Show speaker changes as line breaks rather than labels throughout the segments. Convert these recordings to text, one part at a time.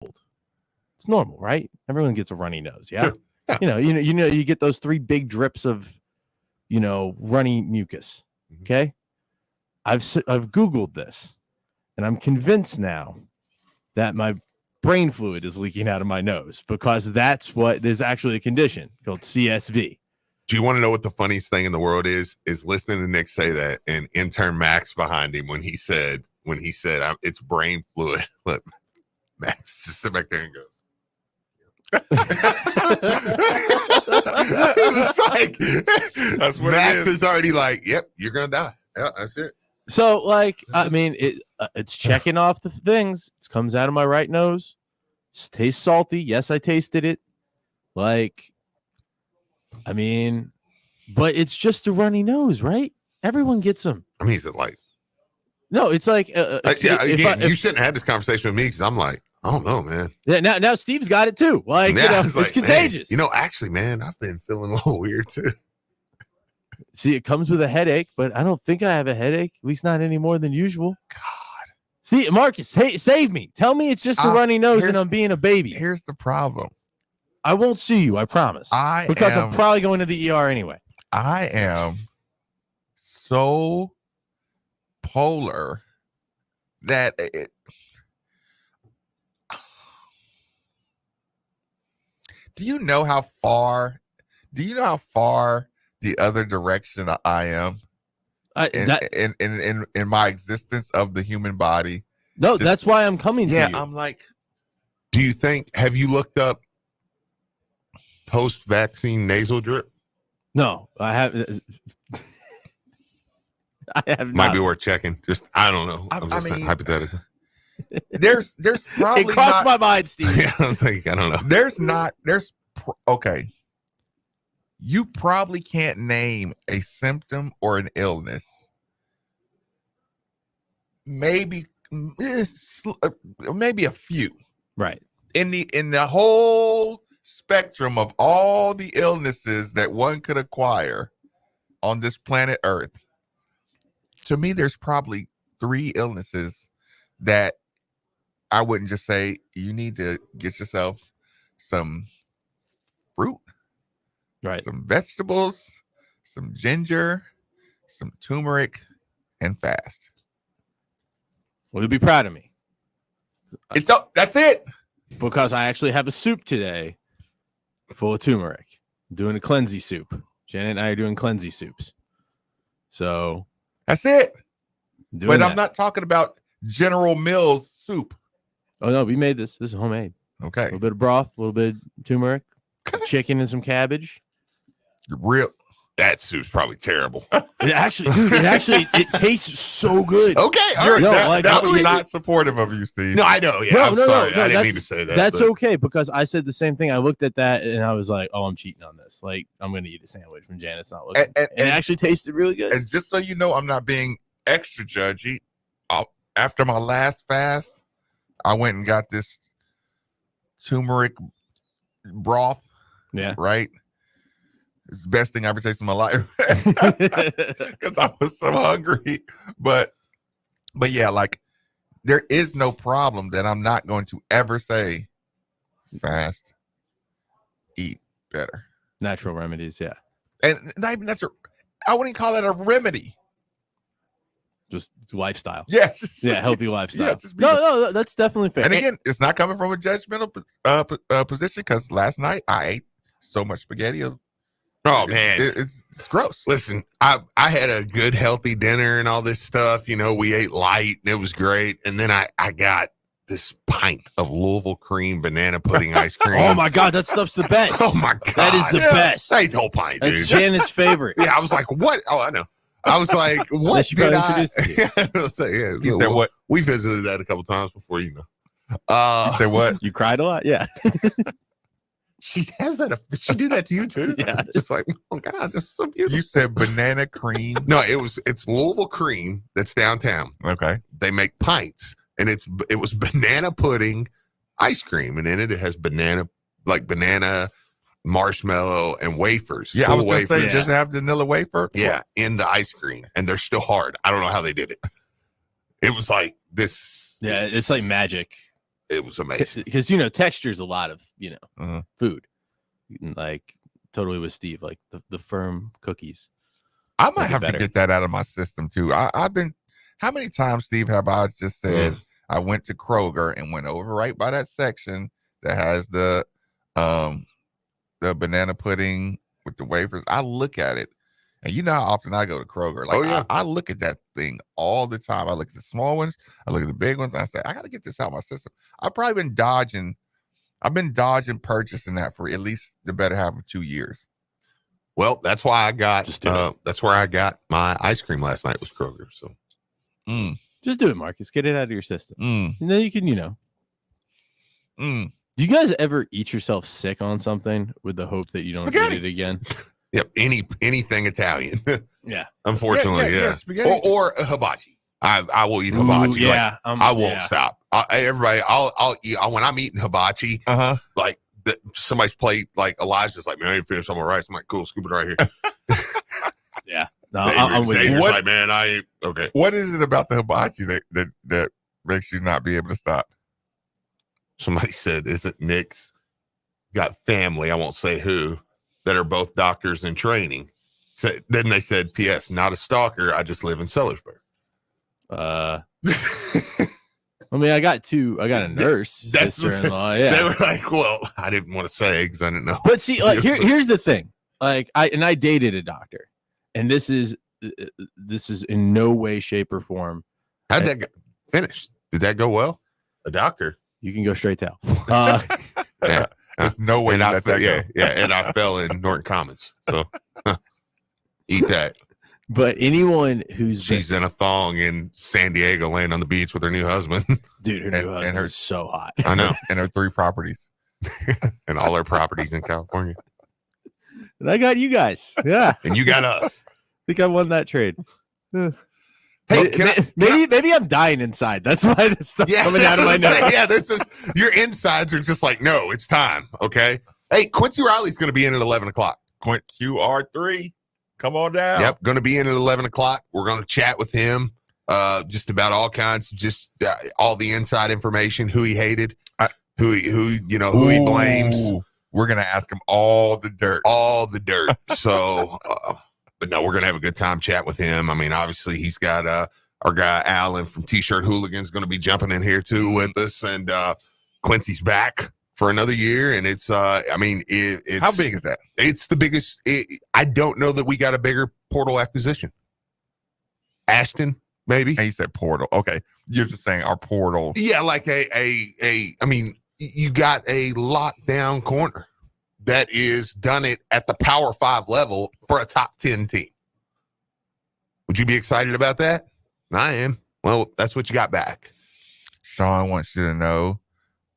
It's normal, right? Everyone gets a runny nose, yeah?
Yeah.
You get those 3 big drips of, runny mucus, okay? I've Googled this, and I'm convinced now that my brain fluid is leaking out of my nose because that's what there's actually a condition called CSV.
Do you want to know what the funniest thing in the world is listening to Nick say that and intern Max behind him when he said it's brain fluid. Look, Max just sit back there and goes. It was like that's what Max is already like, yep, you're gonna die. Yeah, that's it.
So, it's checking off the things. It comes out of my right nose. It tastes salty. Yes, I tasted it. But it's just a runny nose, right? Everyone gets them.
I mean, is it like?
No, it's like.
You shouldn't have had this conversation with me because I'm like, I don't know, man.
Yeah, now Steve's got it too. It's contagious.
Actually, man, I've been feeling a little weird too.
See, it comes with a headache, but I don't think I have a headache, at least not any more than usual.
God.
See, Marcus, hey, save me. Tell me it's just a runny nose and I'm being a baby.
Here's the problem.
I won't see you, I promise. I'm probably going to the ER anyway.
I am so polar that do you know how far the other direction I am in my existence of the human body?
No, that's why I'm coming to you.
Yeah, I'm like,
have you looked up post-vaccine nasal drip?
No, I haven't. I have
Might
not.
be worth checking. Just, I don't know. I mean, hypothetical.
There's probably
it crossed my mind, Steve.
Yeah, I was like, I don't know.
Okay. You probably can't name a symptom or an illness. Maybe a few.
Right.
In the whole spectrum of all the illnesses that one could acquire on this planet Earth, to me, there's probably 3 illnesses that I wouldn't just say you need to get yourself some fruit,
right?
Some vegetables, some ginger, some turmeric, and fast.
Well, you'll be proud of me.
That's it.
Because I actually have a soup today full of turmeric. I'm doing a cleansy soup. Janet and I are doing cleansy soups. So
that's it. But I'm not talking about General Mills soup.
Oh, no, we made this. This is homemade.
Okay.
A little bit of broth, a little bit of turmeric, chicken and some cabbage.
That soup's probably terrible.
It tastes so good.
Okay.
That was not supportive of you, Steve.
No, I know. Yeah, I'm sorry. I didn't mean to say that.
That's okay, because I said the same thing. I looked at that and I was like, oh, I'm cheating on this. Like, I'm going to eat a sandwich when Janet's not looking. And it actually tasted really good.
And just so you know, I'm not being extra judgy. After my last fast, I went and got this turmeric broth.
Yeah.
Right? It's the best thing I ever tasted in my life because I was so hungry. But yeah, like there is no problem that I'm not going to ever say fast, eat better.
Natural remedies, yeah.
And not even natural. I wouldn't call it a remedy.
Just lifestyle.
Yeah.
Yeah, healthy lifestyle.
Yeah,
no, that's definitely fair.
And again, it's not coming from a judgmental position because last night I ate so much spaghetti.
Oh, man.
It's gross.
Listen, I had a good, healthy dinner and all this stuff. We ate light and it was great. And then I got this pint of Louisville cream banana pudding ice cream.
Oh, my God. That stuff's the best.
Oh, my God.
That is the best.
I ate the whole pint, dude.
That's Janet's favorite.
Yeah, I was like, what? Oh, I know. I was like, what did I?
You said what?
We visited that a couple times before, You
said what?
You cried a lot? Yeah.
She has that. Did she do that to you too?
Yeah.
Just like, oh God, that's so beautiful.
You said banana cream.
No, it's Louisville cream that's downtown.
Okay.
They make pints, and it was banana pudding ice cream, and in it has banana marshmallow and wafers.
Yeah, I was going to say, does it have vanilla wafer?
Yeah, in the ice cream, and they're still hard. I don't know how they did it. It was like this.
Yeah, it's like magic.
It was amazing.
Because texture's a lot of food. Like totally with Steve, like the firm cookies.
I might have to get that out of my system too. I've been. How many times, Steve, have I just said I went to Kroger and went over right by that section that has the banana pudding with the wafers? I look at it, and you know how often I go to Kroger. Like, I look at that thing all the time. I look at the small ones, I look at the big ones, and I say, I got to get this out of my system. I've been dodging purchasing that for at least the better half of 2 years.
Well, that's why I got. That's where I got my ice cream last night. Was Kroger. So,
just do it, Marcus. Get it out of your system. And then you can, Do you guys ever eat yourself sick on something with the hope that you don't eat it again?
Yep. Anything Italian.
Yeah.
Unfortunately, yeah. Or a hibachi. I will eat hibachi.
Yeah.
I won't stop. Everybody, I'll eat. When I'm eating hibachi, like somebody's plate, like Elijah's like, man, I ain't finished on my rice. I'm like, cool, scoop it right here.
Yeah. No, I'm with you.
Like, man, okay.
What is it about the hibachi that makes you not be able to stop?
Somebody said, isn't Nick's got family, I won't say who, that are both doctors in training. So then they said, P.S., not a stalker. I just live in Sellersburg.
I mean, I got a nurse, sister-in-law. Yeah.
They were like, well, I didn't want to say because I didn't know.
But see, like, here's the thing. Like, I dated a doctor, and this is in no way, shape, or form.
How'd that finish? Did that go well? A doctor?
You can go straight to hell.
Yeah. There's no way.
And and I fell in Norton Commons. So eat that.
But anyone
she's in a thong in San Diego, laying on the beach with her new husband.
Dude, her new husband is so hot.
I know.
And her 3 properties.
And all her properties in California.
And I got you guys. Yeah.
And you got us.
I think I won that trade.
Hey,
maybe I'm dying inside. That's why this stuff's coming out of my nose.
Yeah, your insides are just like, no, it's time. Okay. Hey, Quincy Riley's going to be in at 11 o'clock.
QR3. Come on down.
Yep, going to be in at 11 o'clock. We're going to chat with him just about all kinds, just all the inside information, who he hated, who he blames.
We're going to ask him all the dirt.
So, but no, we're going to have a good time chat with him. I mean, obviously, he's got our guy Alan from T-Shirt Hooligans going to be jumping in here too with us, and Quincy's back for another year, and it's it's
how big is that?
It's the biggest. I don't know that we got a bigger portal acquisition. Ashton, maybe.
And you said portal. Okay, you're just saying our portal.
Yeah, like I mean, you got a lockdown corner that is done it at the Power 5 level for a top 10 team. Would you be excited about that? I am. Well, that's what you got back.
Sean wants you to know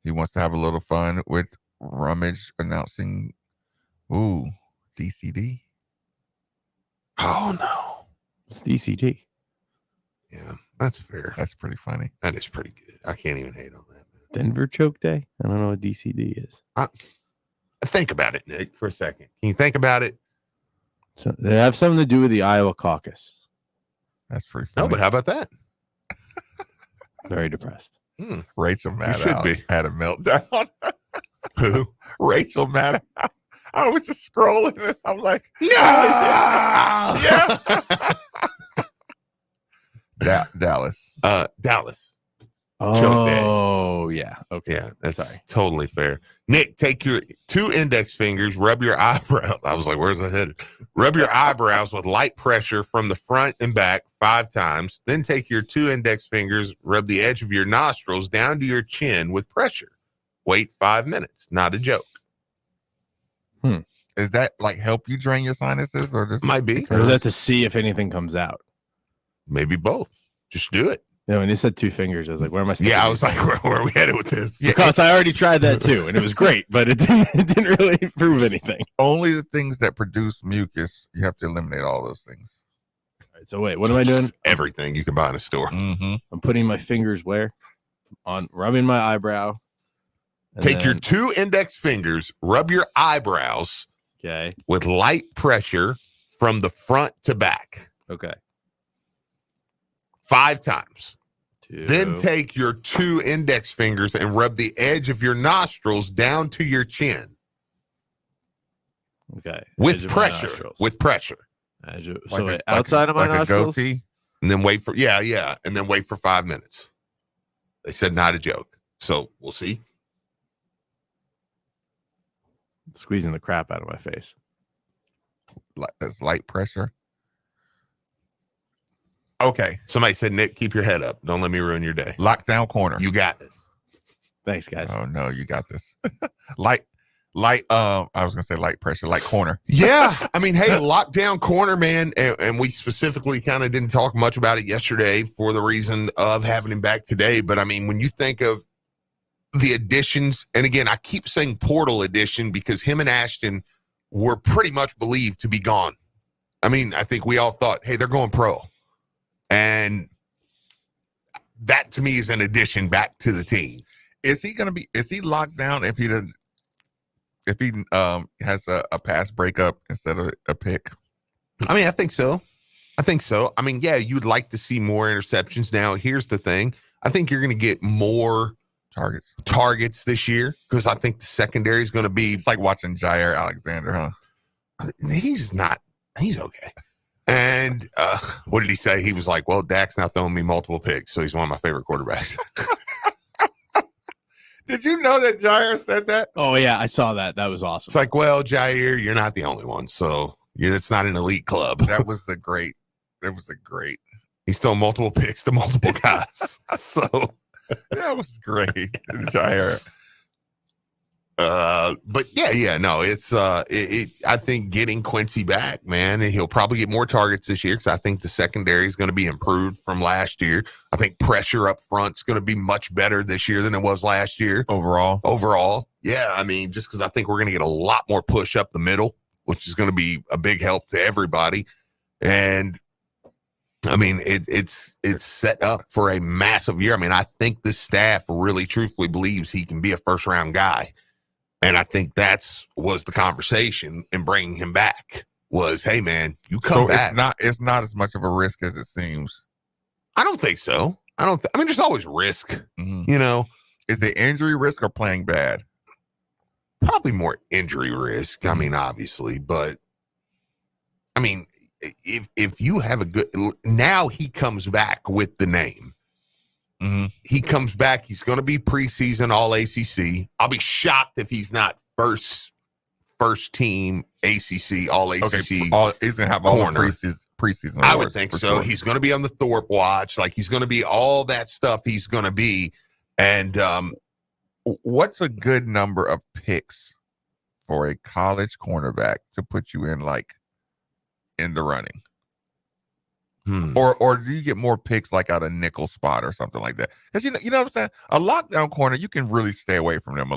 he wants to have a little fun with Rummage announcing, DCD.
Oh, no.
It's DCD.
Yeah, that's fair.
That's pretty funny.
That is pretty good. I can't even hate on that, man.
Denver Choke Day? I don't know what DCD is.
Think about it, Nick, for a second. Can you think about it?
So they have something to do with the Iowa caucus.
That's pretty funny.
No, but how about that?
Very depressed.
Rachel Maddow
be.
had a meltdown.
Who?
Rachel Maddow. I was just scrolling and I'm like,
no!
Yeah. Dallas.
Dallas.
Oh, yeah. Okay.
Yeah, that's totally fair. Nick, take your 2 index fingers, rub your eyebrows. I was like, where's the head? Rub your eyebrows with light pressure from the front and back 5 times. Then take your 2 index fingers, rub the edge of your nostrils down to your chin with pressure. Wait 5 minutes. Not a joke.
Is that like help you drain your sinuses or just
might be?
Or is that to see if anything comes out?
Maybe both. Just do it.
Yeah, when he said 2 fingers, I was like, where am I?
Yeah, I was like, where are we headed with this?
Because I already tried that too, and it was great, but it didn't really prove anything.
Only the things that produce mucus, you have to eliminate all those things.
All right, so wait, what am I doing?
Everything you can buy in a store.
Mm-hmm.
I'm putting my fingers where? Rubbing my eyebrow.
Take your 2 index fingers, rub your eyebrows with light pressure from the front to back.
Okay.
5 times. Then take your 2 index fingers and rub the edge of your nostrils down to your chin.
Okay.
With pressure.
So outside of my nostrils?
A goatee.
And then wait for, and then wait for 5 minutes. They said not a joke. So we'll see.
Squeezing the crap out of my face.
That's light pressure. Okay.
Somebody said, Nick, keep your head up. Don't let me ruin your day.
Lockdown corner.
You got it.
Thanks, guys.
Oh no, you got this. light. I was gonna say light pressure, light corner.
Yeah, I mean, hey, lockdown corner, man, and we specifically kind of didn't talk much about it yesterday for the reason of having him back today. But I mean, when you think of the additions, and again, I keep saying portal addition because him and Ashton were pretty much believed to be gone. I mean, I think we all thought, hey, they're going pro. And that to me is an addition back to the team.
Is he locked down if he has a pass breakup instead of a pick?
I mean, I think so. I mean, yeah, you'd like to see more interceptions. Now, here's the thing. I think you're going to get more targets this year because I think the secondary is going to be.
It's like watching Jair Alexander, huh?
He's okay. And what did he say? He was like, well, Dak's now throwing me multiple picks, so he's one of my favorite quarterbacks.
Did you know that Jair said that?
Oh, yeah, I saw that. That was awesome.
It's like, well, Jair, you're not the only one, so it's not an elite club.
That was a great.
He's throwing multiple picks to multiple guys. So
that was great, Jair.
But no, it's I think getting Quincy back, man, and he'll probably get more targets this year because I think the secondary is going to be improved from last year. I think pressure up front is going to be much better this year than it was last year.
Overall.
Yeah, I mean, just because I think we're going to get a lot more push up the middle, which is going to be a big help to everybody. And I mean, it's set up for a massive year. I mean, I think the staff really truthfully believes he can be a first round guy. And I think was the conversation in bringing him back was, hey, man, you come back.
It's not as much of a risk as it seems.
I don't think so. I mean, there's always risk, you know.
Is it injury risk or playing bad?
Probably more injury risk. I mean, obviously. But, I mean, if you have now he comes back with the name.
Mm-hmm.
He comes back. He's going to be preseason All ACC. I'll be shocked if he's not first team ACC All ACC.
He's going to have all the preseason.
I would think so.
Sure.
He's going to be on the Thorpe watch. Like he's going to be all that stuff. He's going to be. And
what's a good number of picks for a college cornerback to put you in the running? Or do you get more picks like out of nickel spot or something like that? Because you know what I'm saying? A lockdown corner, you can really stay away from them a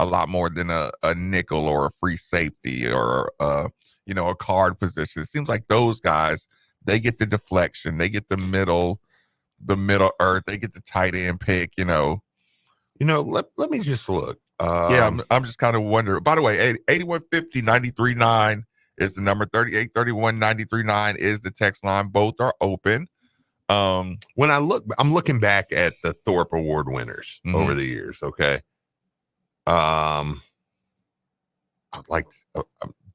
lot more than a nickel or a free safety or a card position. It seems like those guys, they get the deflection, they get the middle earth, they get the tight end pick. Let
me just look.
I'm just kind of wondering. By the way, 8150-93.9 is the number. 3831-93.9 is the text line. Both are open.
When I'm looking back at the Thorpe Award winners over the years. Okay. Like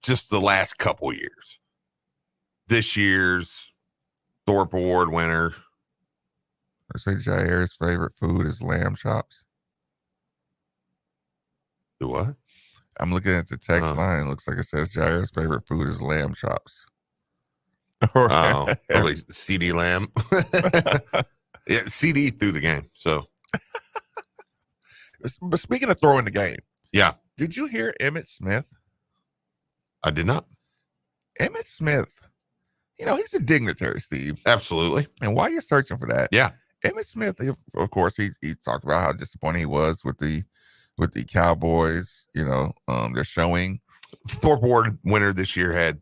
just the last couple years. This year's Thorpe Award winner.
I say Jair's favorite food is lamb chops.
Do what?
I'm looking at the text line. It looks like it says Jair's favorite food is lamb chops.
Oh, probably CD Lamb. Yeah, CD threw the game. So,
but speaking of throwing the game,
yeah,
did you hear Emmitt Smith?
I did not.
Emmitt Smith, he's a dignitary, Steve.
Absolutely.
And while you're searching for that,
yeah,
Emmitt Smith, of course, he talked about how disappointed he was with the Cowboys. They're showing
Thorpe Award winner this year had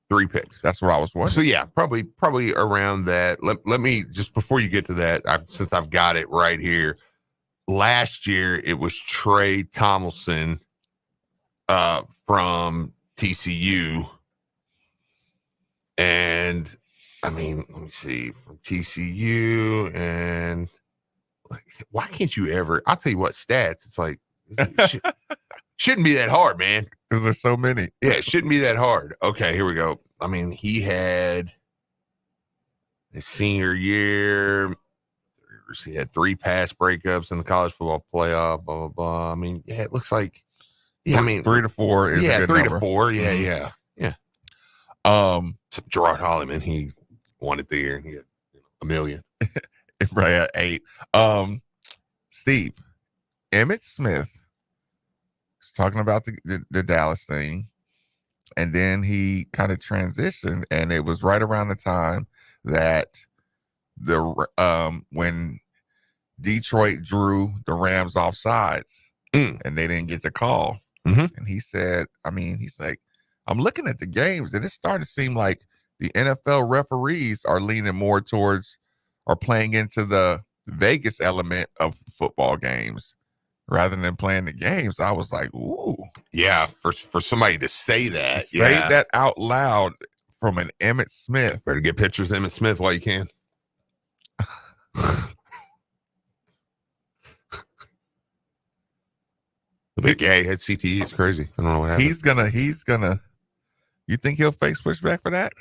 3 picks.
That's what I was wondering.
So yeah, probably around that. Let me just before you get to that, since I've got it right here. Last year it was Trey Tomlinson from TCU, and I mean, let me see, from TCU, and like, why can't you ever? I'll tell you what, stats. It's like shouldn't be that hard, man.
Because there's so many.
Yeah, it shouldn't be that hard. Okay, here we go. I mean, he had his senior year. He had 3 pass breakups in the college football playoff. Blah blah blah. I mean, yeah, it looks like. Yeah, I mean,
3 to 4 is a good
3
number.
to 4. Yeah, yeah. Except Gerard Holliman, he won it the year. He had $1 million.
Right at 8. Steve, Emmitt Smith was talking about the Dallas thing, and then he kind of transitioned, and it was right around the time that when Detroit drew the Rams offsides, and they didn't get the call.
Mm-hmm.
And he said, he's like, I'm looking at the games, and it's starting to seem like the NFL referees are leaning more towards or playing into the Vegas element of football games rather than playing the games. I was like, ooh.
Yeah, for somebody to say that.
Say that out loud from an Emmitt Smith.
Better get pictures of Emmitt Smith while you can. The big guy had CTE. It's crazy. I don't know what happened.
He's gonna. You think he'll face pushback for that?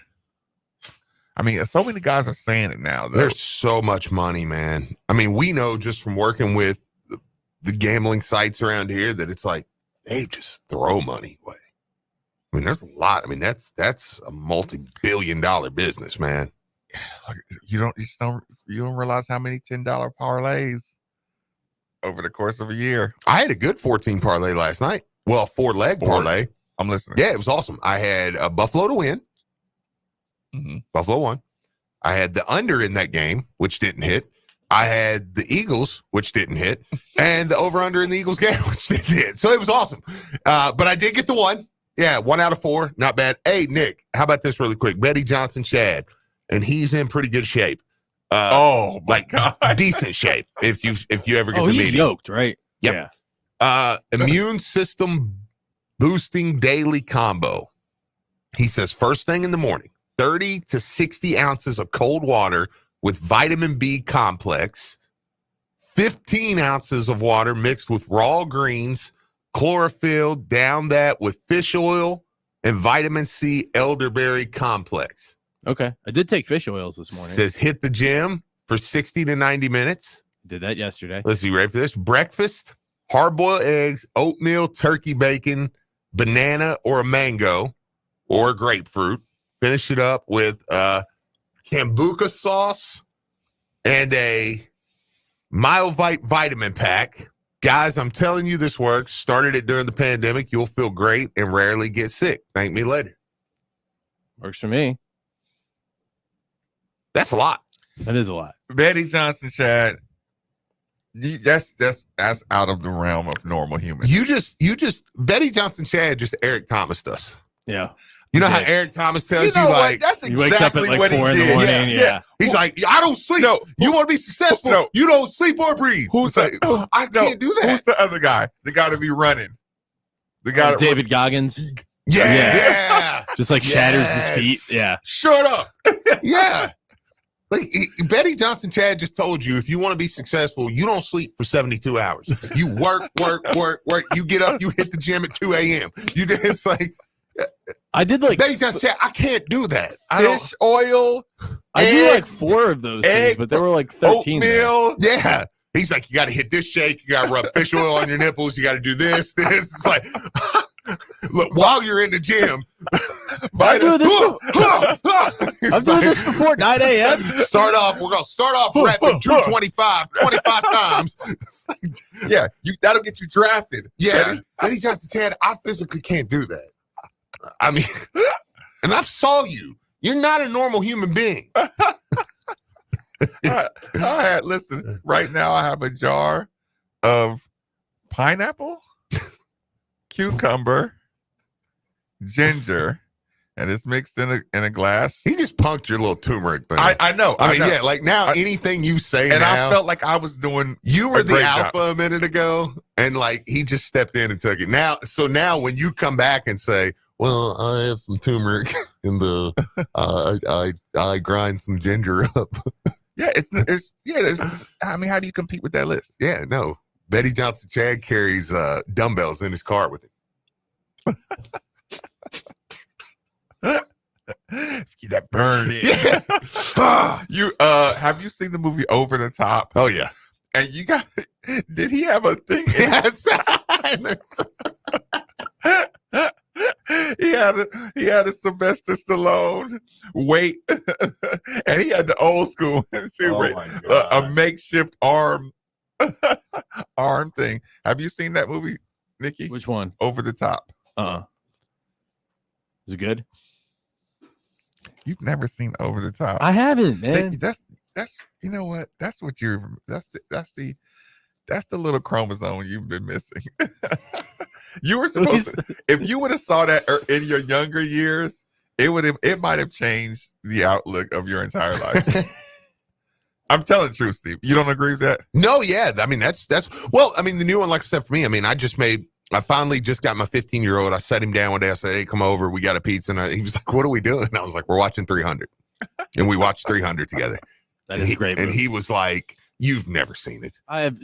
I mean, so many guys are saying it now. Though.
There's so much money, man. I mean, we know just from working with the gambling sites around here that it's like they just throw money away. I mean, there's a lot. I mean, that's a multi-billion-dollar business, man.
You don't realize how many $10 parlays over the course of a year.
I had a good 14 parlay last night. Well, 4-leg parlay.
I'm listening.
Yeah, it was awesome. I had a Buffalo to win.
Mm-hmm.
Buffalo won. I had the under in that game, which didn't hit. I had the Eagles, which didn't hit, and the over-under in the Eagles game, which didn't hit. So it was awesome. But I did get the 1. Yeah, 1 out of 4. Not bad. Hey, Nick, how about this really quick? Betty Johnson Shad, and he's in pretty good shape.
Oh, my God.
Decent shape if you ever get to meet him.
He's yoked, right?
Yep.
Yeah.
Immune system boosting daily combo. He says first thing in the morning, 30 to 60 ounces of cold water with vitamin B complex, 15 ounces of water mixed with raw greens, chlorophyll, down that with fish oil, and vitamin C elderberry complex.
Okay. I did take fish oils this morning.
Says hit the gym for 60 to 90 minutes.
Did that yesterday.
Let's see, ready for this? Breakfast, hard-boiled eggs, oatmeal, turkey bacon, banana or a mango or a grapefruit. Finish it up with kombucha sauce and a Myovite vitamin pack. Guys, I'm telling you this works. Started it during the pandemic. You'll feel great and rarely get sick. Thank me later.
Works for me.
That's a lot.
That is a lot.
Betty Johnson, Chad. That's out of the realm of normal humans.
You just Betty Johnson Chad just Eric Thomas does.
Yeah.
You know how Eric Thomas tells you,
what?
like,
That's
he wakes up at
exactly
like
what he
4 in the
did.
morning. Yeah.
he's like, I don't sleep.
No.
You want to be successful?
No.
You don't sleep or breathe.
Who's
It's
the-
I can't do that.
Who's the other guy? The guy to be running. The guy
David Goggins.
Yeah.
Just like shatters his feet.
Yes.
Yeah.
Shut up.
Yeah. Like Betty Johnson Chad just told you, if you want to be successful, you don't sleep for 72 hours. You work. You get up, you hit the gym at 2 a.m. It's like,
I did like
Betty Johnson Chad, I can't do that.
Fish oil.
I did like
eggs,
4 of those things, but there were like 13 there.
Oatmeal.
Yeah. He's like, you got to hit this shake. You got to rub fish oil on your nipples. You got to do this. It's like, look, while you're in the gym.
I'm doing this before 9 a.m.
We're going to start off repping 225 25 times.
Yeah, that'll get you drafted.
Yeah. Betty Johnson Chad, I physically can't do that. I mean, and I saw you. You're not a normal human being.
Listen, right now I have a jar of pineapple, cucumber, ginger, and it's mixed in a glass.
He just punked your little turmeric thing.
I know.
I mean,
know.
yeah, like now anything you say
and
now.
I felt like I was doing.
You were
a
the
great
alpha
job.
a minute ago, and like he just stepped in and took it. Now when you come back and say, well, I have some turmeric, in the I grind some ginger up.
Yeah, there's I mean, how do you compete with that list?
Yeah, no. Betty Johnson Chad carries dumbbells in his car with him.
Get that burn in.
Yeah.
You have you seen the movie Over the Top?
Oh yeah.
And you got did he have a thing?
Yes.
He had a Sylvester Stallone weight, and he had the old school a makeshift arm thing. Have you seen that movie, Nikki?
Which one?
Over the Top.
Is it good?
You've never seen Over the Top.
I haven't, man.
That's you know what? That's the little chromosome you've been missing. You were supposed to, if you would have saw that in your younger years, it might have changed the outlook of your entire life. I'm telling the truth, Steve. You don't agree with that?
No, yeah. I mean, that's well, I mean, the new one, like I said, for me, I mean, I finally just got my 15-year-old. I sat him down one day. I said, hey, come over. We got a pizza. And he was like, what are we doing? And I was like, we're watching 300. And we watched 300 together.
That is a great movie.
And he was like, you've never seen it.
I have,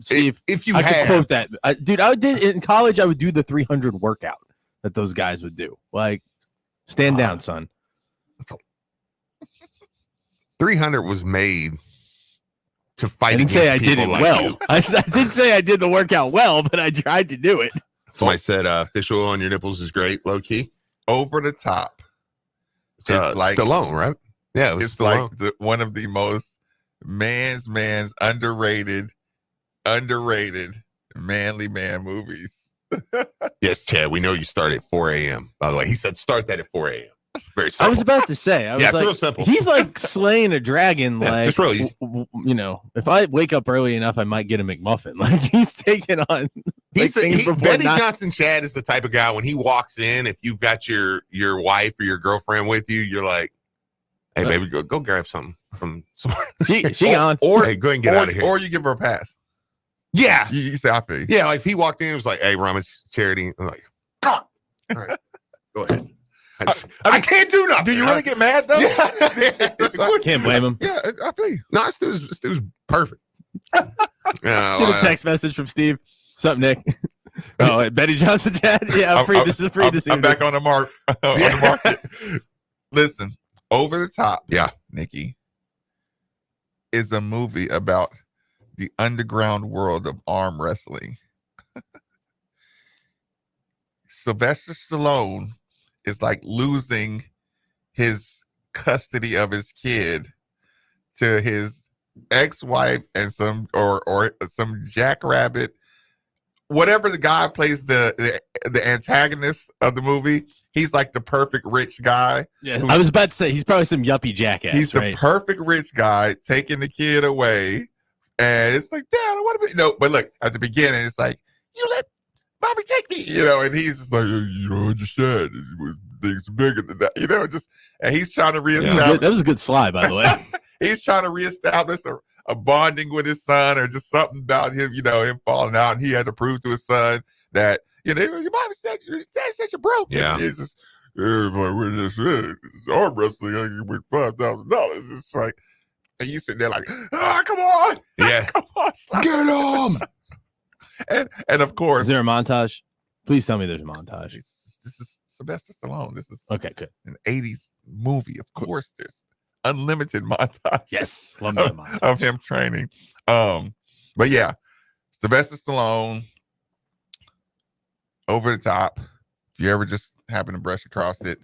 Steve,
if you
I
have,
could quote that. Dude, I did in college, I would do the 300 workout that those guys would do. Like, stand down, son.
300 was made to fight.
I didn't say I did it
like
well.
you.
I didn't say I did the workout well, but I tried to do it.
Somebody said fish oil on your nipples is great, low key.
Over the Top.
It's like Stallone, right? Yeah,
it's
Stallone.
like one of the most man's underrated manly man movies.
Yes, Chad, we know you start at 4 a.m. By the way, he said start that at 4 a.m. Very simple.
I was about to say, I was
it's
like,
real simple.
He's like slaying a dragon.
Yeah,
like,
just real easy.
If I wake up early enough, I might get a McMuffin. Like, he's taking on.
Betty Johnson Chad is the type of guy when he walks in, if you've got your wife or your girlfriend with you, you're like, hey, baby, go grab something from somewhere.
She gone.
Or hey, go ahead and get out of here.
Or you give her a pass.
Yeah.
You say, I feel you.
Yeah, like if he walked in, it was like, hey, rummage, charity. I'm like, all right, go ahead. I can't do nothing.
Do you really get mad, though?
Yeah.
Can't blame him.
Yeah, I feel you.
No, this was perfect.
Get a text message from Steve. What's up, Nick? Oh, Betty Johnson Chad. Yeah, I'm free. This is free this evening.
I'm back on the mark. On the market. Listen, Over the Top.
Yeah,
Nikki, is a movie about the underground world of arm wrestling. Sylvester Stallone is like losing his custody of his kid to his ex-wife and some jackrabbit, whatever the guy plays the antagonist of the movie. He's like the perfect rich guy.
Yeah, I was about to say he's probably some yuppie jackass.
He's the perfect rich guy taking the kid away, and it's like, Dad, I want to be. No, but look, at the beginning, it's like, you let mommy take me, and he's just like, you don't understand. Things bigger than that, and he's trying to reestablish.
Yeah, that was a good slide, by the way.
He's trying to reestablish a bonding with his son, or just something about him, him falling out, and he had to prove to his son that, your mom said you're broke.
Yeah.
It's just, arm wrestling, I can win $5,000. It's like, and you sitting there like, come on.
Yeah.
Come on,
get him.
And of course.
Is there a montage? Please tell me there's a montage.
This is Sylvester Stallone. This is
okay, good.
An 80s movie. Of course, there's unlimited montage.
Yes. Love that montage.
Of him training. But yeah, Sylvester Stallone, Over the Top. If you ever just happen to brush across it,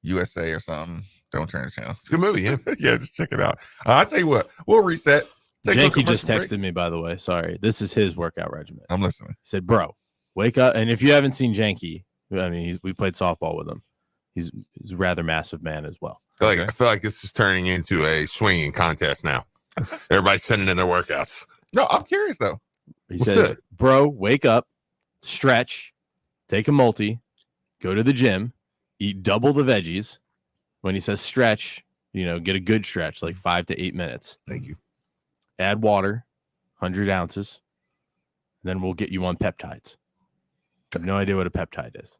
USA or something, don't turn the channel.
It's a good movie, yeah.
Yeah, just check it out. I'll tell you what, we'll reset.
Janky just texted me, by the way. Sorry. This is his workout regimen.
I'm listening.
He said, bro, wake up. And if you haven't seen Janky, I mean, we played softball with him. He's a rather massive man as well.
I feel like this is turning into a swinging contest now. Everybody's sending in their workouts.
No, I'm curious, though.
He says, bro, wake up, stretch, take a multi, go to the gym, eat double the veggies. When he says stretch, get a good stretch, like 5 to 8 minutes.
Thank you.
Add water, 100 ounces. Then we'll get you on peptides. I have no idea what a peptide is.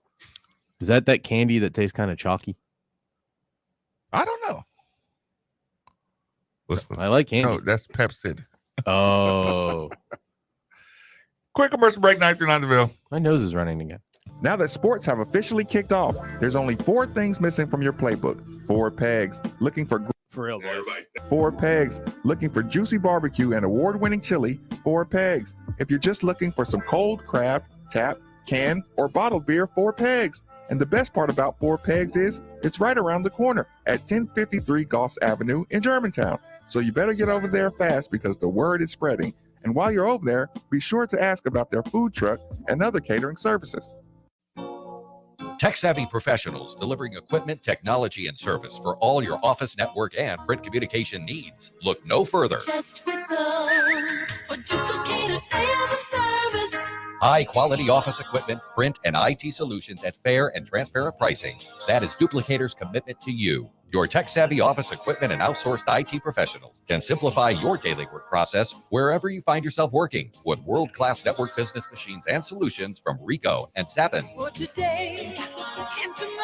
Is that candy that tastes kind of chalky?
I don't know.
Listen,
I like candy.
No, that's Pepsi.
Oh,
Quick commercial break, 939 The Ville.
my nose is running again.
Now that sports have officially kicked off, there's only 4 things missing from your playbook. 4 pegs, looking for
For real, boys.
4 pegs, looking for juicy barbecue and award-winning chili. 4 pegs. If you're just looking for some cold crab, tap, can, or bottled beer, 4 pegs. And the best part about 4 pegs is it's right around the corner at 1053 Goss Avenue in Germantown. So you better get over there fast because the word is spreading. And while you're over there, be sure to ask about their food truck and other catering services.
Tech-savvy professionals delivering equipment, technology, and service for all your office, network, and print communication needs. Look no further.
Just whistle for Duplicator Sales and Service.
High-quality office equipment, print, and IT solutions at fair and transparent pricing. That is Duplicator's commitment to you. Your tech-savvy office equipment and outsourced IT professionals can simplify your daily work process wherever you find yourself working with world-class network business machines and solutions from Ricoh and Savin.
For today and tomorrow.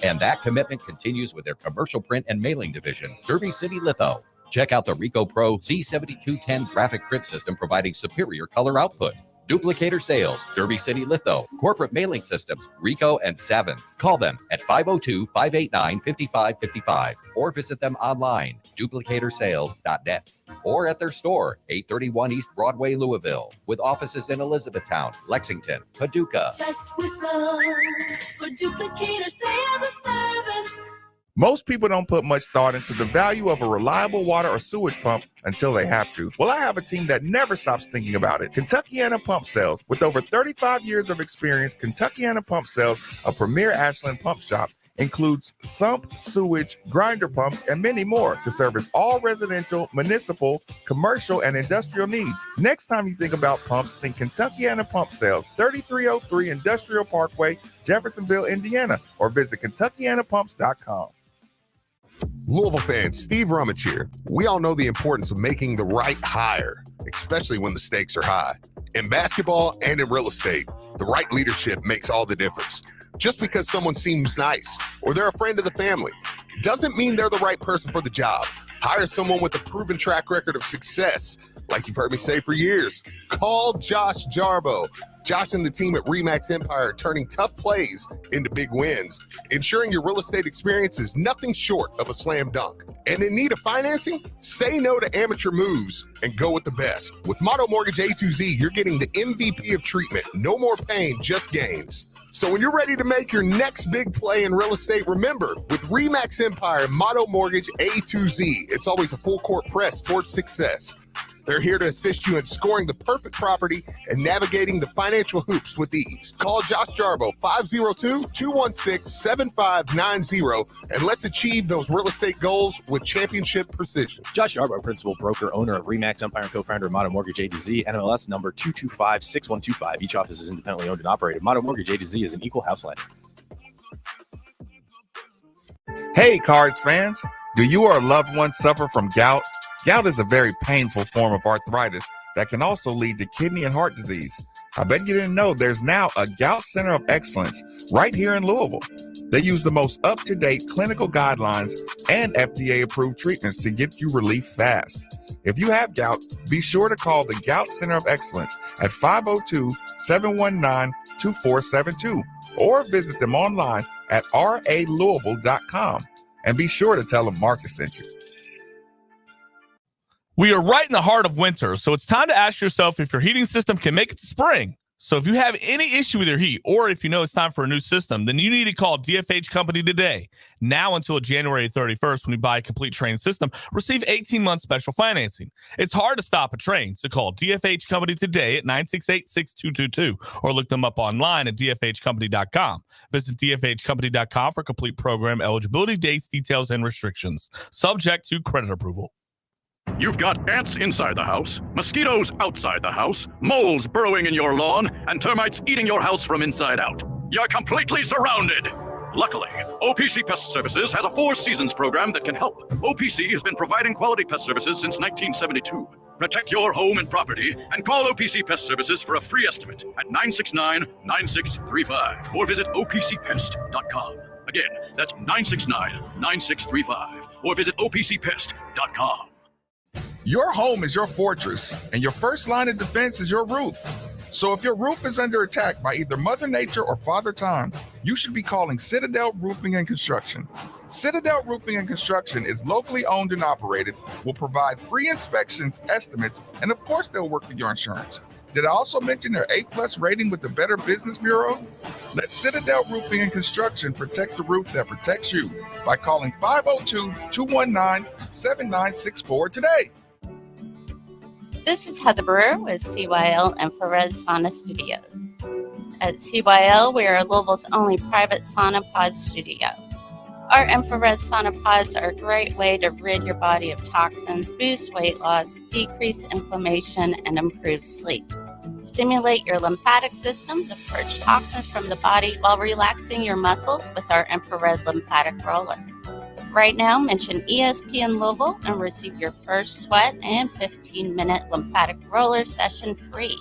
And that commitment continues with their commercial print and mailing division, Derby City Litho. Check out the Ricoh Pro C7210 graphic print system providing superior color output. Duplicator Sales, Derby City Litho, Corporate Mailing Systems, Ricoh and Savin. Call them at 502-589-5555 or visit them online, duplicatorsales.net, or at their store, 831 East Broadway, Louisville, with offices in Elizabethtown, Lexington, Paducah.
Just whistle for Duplicator Sales and Service.
Most people don't put much thought into the value of a reliable water or sewage pump until they have to. Well, I have a team that never stops thinking about it. Kentuckiana Pump Sales. With over 35 years of experience, Kentuckiana Pump Sales, a premier Ashland pump shop, includes sump, sewage, grinder pumps, and many more to service all residential, municipal, commercial, and industrial needs. Next time you think about pumps, think Kentuckiana Pump Sales, 3303 Industrial Parkway, Jeffersonville, Indiana, or visit KentuckianaPumps.com.
Louisville fans, Steve Rummage here. We all know the importance of making the right hire, especially when the stakes are high. In basketball and in real estate, the right leadership makes all the difference. Just because someone seems nice or they're a friend of the family doesn't mean they're the right person for the job. Hire someone with a proven track record of success, like you've heard me say for years. Call Josh Jarbo. Josh and the team at RE/MAX Empire are turning tough plays into big wins, ensuring your real estate experience is nothing short of a slam dunk. And in need of financing? Say no to amateur moves and go with the best. With Motto Mortgage A to Z, you're getting the MVP of treatment. No more pain, just gains. So when you're ready to make your next big play in real estate, remember, with RE/MAX Empire and Motto Mortgage A to Z, it's always a full court press towards success. They're here to assist you in scoring the perfect property and navigating the financial hoops with ease. Call Josh Jarbo, 502-216-7590, and let's achieve those real estate goals with championship precision.
Josh Jarbo, principal broker, owner of RE/MAX Empire, and co-founder of Motto Mortgage A to Z, NMLS number 2256125. Each office is independently owned and operated. Motto Mortgage A to Z is an equal house lender.
Hey, Cards fans, do you or a loved one suffer from gout? Gout is a very painful form of arthritis that can also lead to kidney and heart disease. I bet you didn't know there's now a Gout Center of Excellence right here in Louisville. They use the most up-to-date clinical guidelines and FDA-approved treatments to get you relief fast. If you have gout, be sure to call the Gout Center of Excellence at 502-719-2472 or visit them online at ralouisville.com. And be sure to tell them Marcus sent you.
We are right in the heart of winter, so it's time to ask yourself if your heating system can make it to spring. So if you have any issue with your heat, or if you know it's time for a new system, then you need to call DFH Company today. Now until January 31st, when you buy a complete Train system, receive 18-month special financing. It's hard to stop a Train, so call DFH Company today at 968-6222, or look them up online at dfhcompany.com. Visit dfhcompany.com for complete program eligibility, dates, details, and restrictions. Subject to credit approval.
You've got ants inside the house, mosquitoes outside the house, moles burrowing in your lawn, and termites eating your house from inside out. You're completely surrounded. Luckily, OPC Pest Services has a 4 seasons program that can help. OPC has been providing quality pest services since 1972. Protect your home and property and call OPC Pest Services for a free estimate at 969-9635 or visit opcpest.com. Again, that's 969-9635 or visit opcpest.com.
Your home is your fortress, and your first line of defense is your roof. So if your roof is under attack by either Mother Nature or Father Time, you should be calling Citadel Roofing and Construction. Citadel Roofing and Construction is locally owned and operated, will provide free inspections, estimates, and of course they'll work with your insurance. Did I also mention their A+ rating with the Better Business Bureau? Let Citadel Roofing and Construction protect the roof that protects you by calling 502-219-7964 today.
This is Heather Brewer with CYL Infrared Sauna Studios. At CYL, we are Louisville's only private sauna pod studio. Our infrared sauna pods are a great way to rid your body of toxins, boost weight loss, decrease inflammation, and improve sleep. Stimulate your lymphatic system to purge toxins from the body while relaxing your muscles with our infrared lymphatic roller. Right now, mention ESPN Louisville and receive your first sweat and 15-minute lymphatic roller session free.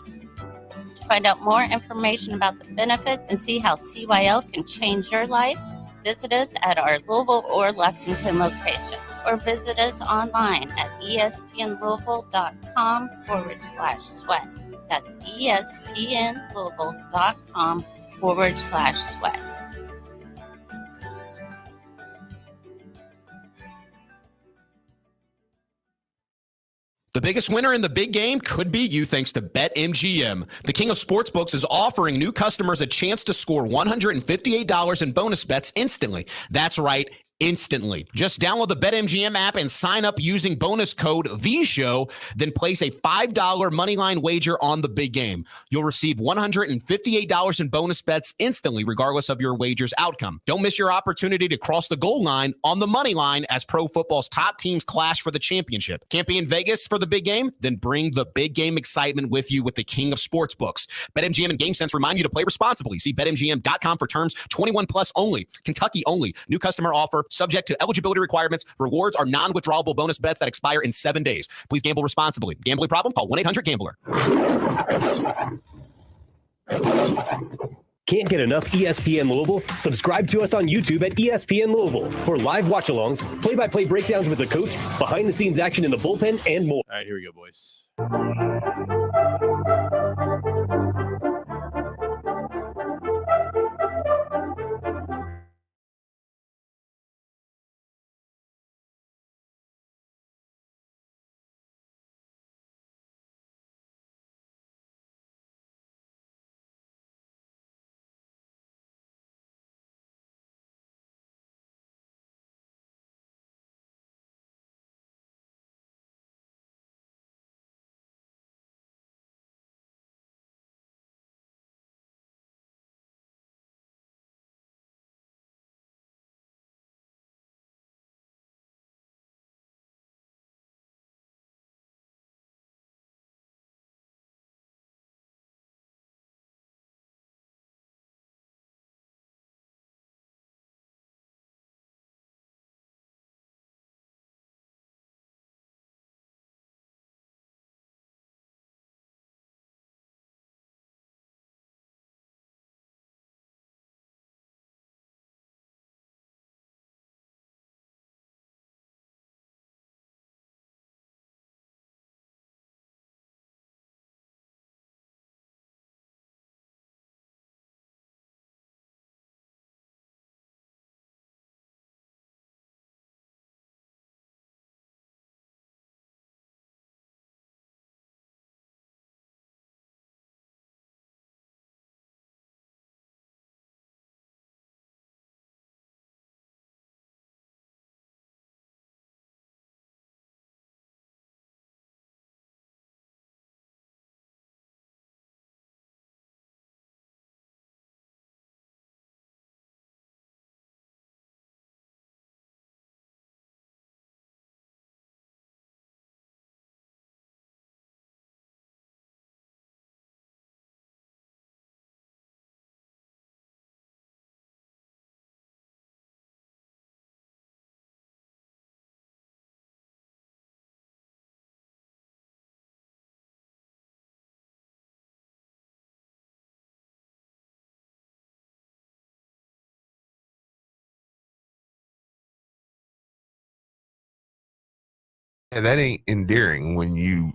To find out more information about the benefits and see how CYL can change your life, visit us at our Louisville or Lexington location, or visit us online at espnlouisville.com/sweat. That's espnlouisville.com/sweat.
The biggest winner in the big game could be you thanks to BetMGM. The king of sportsbooks is offering new customers a chance to score $158 in bonus bets instantly. That's right, instantly. Just download the BetMGM app and sign up using bonus code VSHOW, then place a $5 moneyline wager on the big game. You'll receive $158 in bonus bets instantly, regardless of your wager's outcome. Don't miss your opportunity to cross the goal line on the money line as pro football's top teams clash for the championship. Can't be in Vegas for the big game? Then bring the big game excitement with you with the king of sportsbooks. BetMGM and GameSense remind you to play responsibly. See BetMGM.com for terms. 21 plus only. Kentucky only. New customer offer. Subject to eligibility requirements. Rewards are non-withdrawable bonus bets that expire in 7 days. Please gamble responsibly. Gambling problem? Call 1-800-GAMBLER.
Can't get enough ESPN Louisville? Subscribe to us on YouTube at ESPN Louisville for live watch-alongs, play-by-play breakdowns with the coach, behind-the-scenes action in the bullpen, and more.
All right, here we go, boys.
And that ain't endearing when you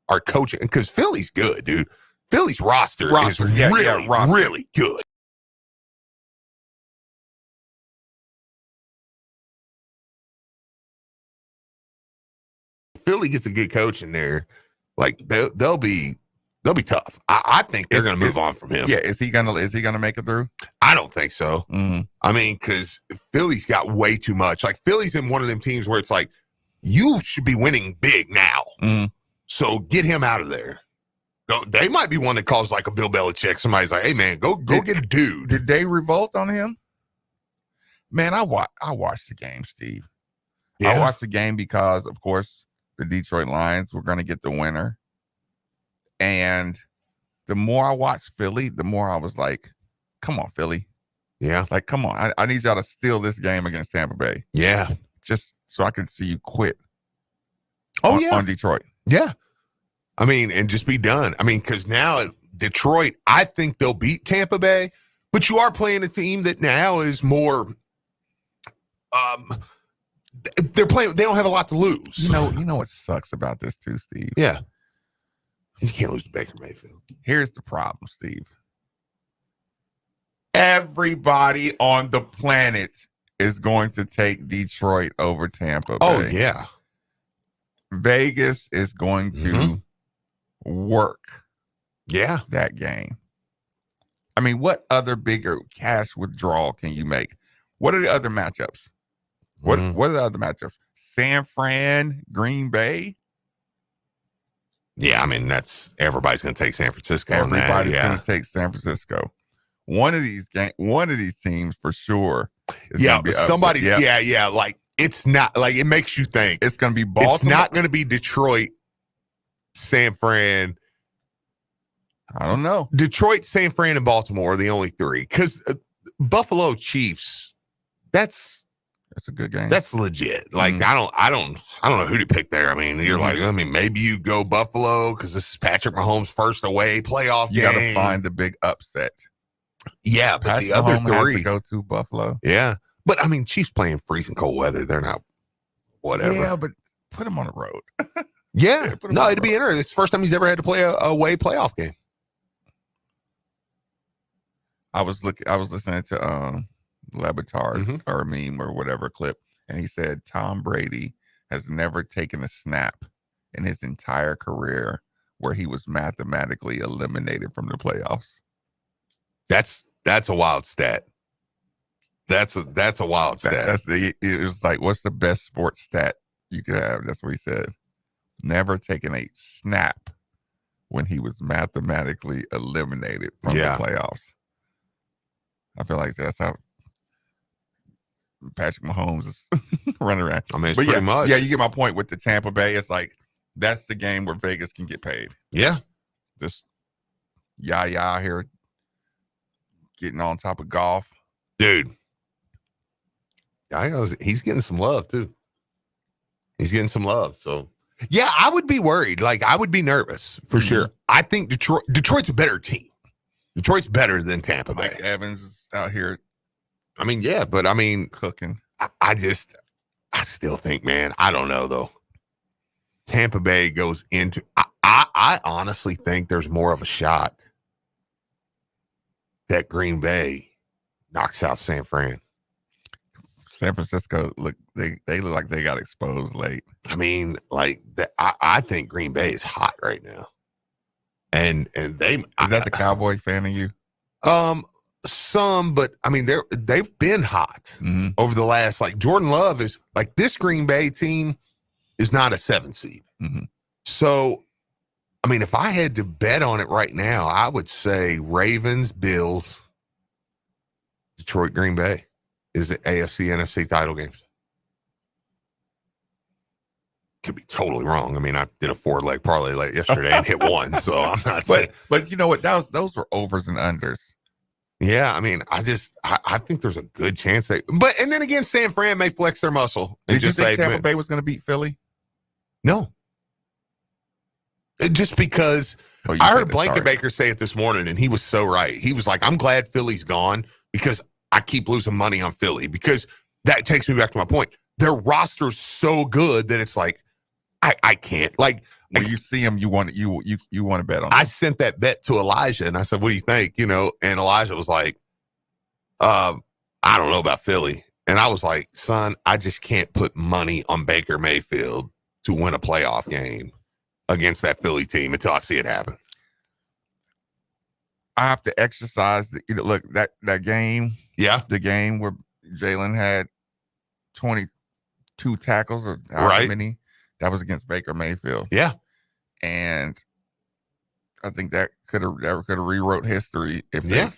are coaching, because Philly's good, dude. Philly's roster is really good. Philly gets a good coach in there, like they'll be tough. I think they're going to move on from him.
Yeah, is he gonna make it through?
I don't think so.
Mm-hmm.
I mean, because Philly's got way too much. Like Philly's in one of them teams where it's like you should be winning big now.
Mm-hmm.
So get him out of there. They might be one that calls like a Bill Belichick. Somebody's like, "Hey man, go get a dude."
Did they revolt on him? Man, I watched the game, Steve.
Yeah.
I watched the game because, of course, the Detroit Lions were going to get the winner. And the more I watched Philly, the more I was like, come on, Philly.
Yeah.
Like, come on. I need y'all to steal this game against Tampa Bay.
Yeah.
Just so I can see you quit.
On
Detroit.
Yeah. I mean, and just be done. I mean, because now Detroit, I think they'll beat Tampa Bay, but you are playing a team that now is more they don't have a lot to lose.
You know what sucks about this too, Steve?
Yeah. You can't lose to Baker Mayfield.
Here's the problem, Steve. Everybody on the planet is going to take Detroit over Tampa Bay.
Oh, yeah.
Vegas is going to work that game. I mean, what other bigger cash withdrawal can you make? What are the other matchups? What are the other matchups? San Fran, Green Bay?
Yeah, I mean, everybody's going to take San Francisco.
Everybody's going to take San Francisco. One of these teams for sure.
Somebody. Yeah. Like it's not like it makes you think
it's going to be Baltimore.
It's not going to be Detroit, San Fran.
I don't know.
Detroit, San Fran, and Baltimore are the only three, because Buffalo Chiefs. That's
a good game.
That's legit. Like I don't know who to pick there. I mean, you're like, maybe you go Buffalo because this is Patrick Mahomes' first away playoff game.
You got to find the big upset.
Yeah, but the other three
to go to Buffalo.
Yeah, but I mean, Chiefs playing freezing cold weather. They're not whatever.
Yeah, but put them on the road.
Yeah, no, it'd be interesting. It's the first time he's ever had to play a away playoff game.
I was listening to Lebitard or a meme or whatever clip, and he said Tom Brady has never taken a snap in his entire career where he was mathematically eliminated from the playoffs.
That's a wild stat. That's a wild stat.
It was like, what's the best sports stat you could have? That's what he said. Never taken a snap when he was mathematically eliminated from the playoffs. I feel like that's how Patrick Mahomes is running around.
I mean, it's pretty much.
Yeah, you get my point with the Tampa Bay. It's like that's the game where Vegas can get paid.
Yeah.
Just Yaya here getting on top of golf.
Dude. He's getting some love, too. He's getting some love. So, yeah, I would be worried. Like, I would be nervous for sure. I think Detroit's a better team. Detroit's better than Tampa Bay.
Mike Evans is out here.
I mean, yeah, but I mean,
cooking.
I still think, man, I don't know, though. Tampa Bay goes into, I honestly think there's more of a shot that Green Bay knocks out San Fran.
San Francisco they look like they got exposed late.
I mean, like that. I think Green Bay is hot right now, and they
is that the Cowboy fan of you?
Some, but I mean they've been hot over the last. Like Jordan Love is like this Green Bay team is not a 7 seed. So, I mean, if I had to bet on it right now, I would say Ravens, Bills, Detroit, Green Bay is the AFC, NFC title games. Could be totally wrong. I mean, I did a 4-leg parlay yesterday and hit one, so I'm not saying.
But you know what? Those were overs and unders.
Yeah, I mean, I think there's a good chance and then again, San Fran may flex their muscle.
Did you think Tampa Bay was going to beat Philly?
No. Just because I heard Blankenbaker say it this morning, and he was so right. He was like, I'm glad Philly's gone because I keep losing money on Philly, because that takes me back to my point. Their roster's so good that it's like, I can't. Like,
when you see him, you want to bet on him.
I sent that bet to Elijah, and I said, "What do you think?" You know, and Elijah was like, "I don't know about Philly." And I was like, "Son, I just can't put money on Baker Mayfield to win a playoff game against that Philly team until I see it happen."
I have to exercise. Look, that game.
Yeah,
the game where Jalen had 22 tackles or however
right.
many. That was against Baker Mayfield.
Yeah,
and I think that could have rewrote history if they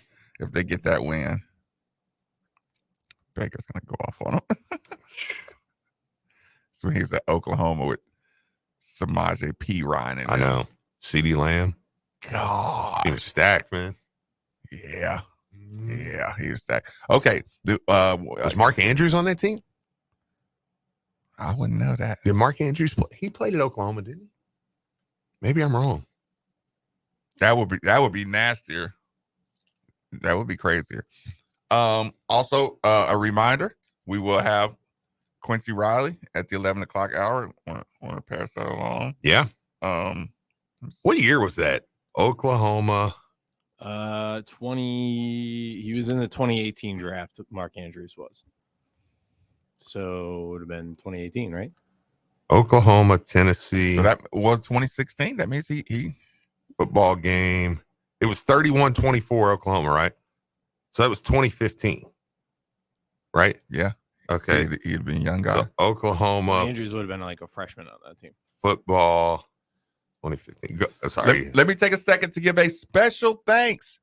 get that win. Baker's gonna go off on him. So he was at Oklahoma with Samaje P. Ryan.
I know. CeeDee Lamb.
God,
he was stacked, man.
Yeah, he was stacked. Okay,
was Mark Andrews on that team?
I wouldn't know that.
Did Mark Andrews play? He played at Oklahoma, didn't he? Maybe I'm wrong.
That would be nastier. That would be crazier. Also, a reminder: we will have Quincy Riley at the 11 o'clock hour. Want to pass that along?
Yeah. What year was that? Oklahoma.
20. He was in the 2018 draft. Mark Andrews was. So it would have been 2018, right?
Oklahoma, Tennessee.
So that was 2016. That means he
football game. It was 31-24 Oklahoma, right? So that was 2015, right?
Yeah.
Okay.
He'd been a young guy.
So Oklahoma.
Andrews would have been like a freshman on that team.
Football, 2015. Sorry.
Let me take a second to give a special thanks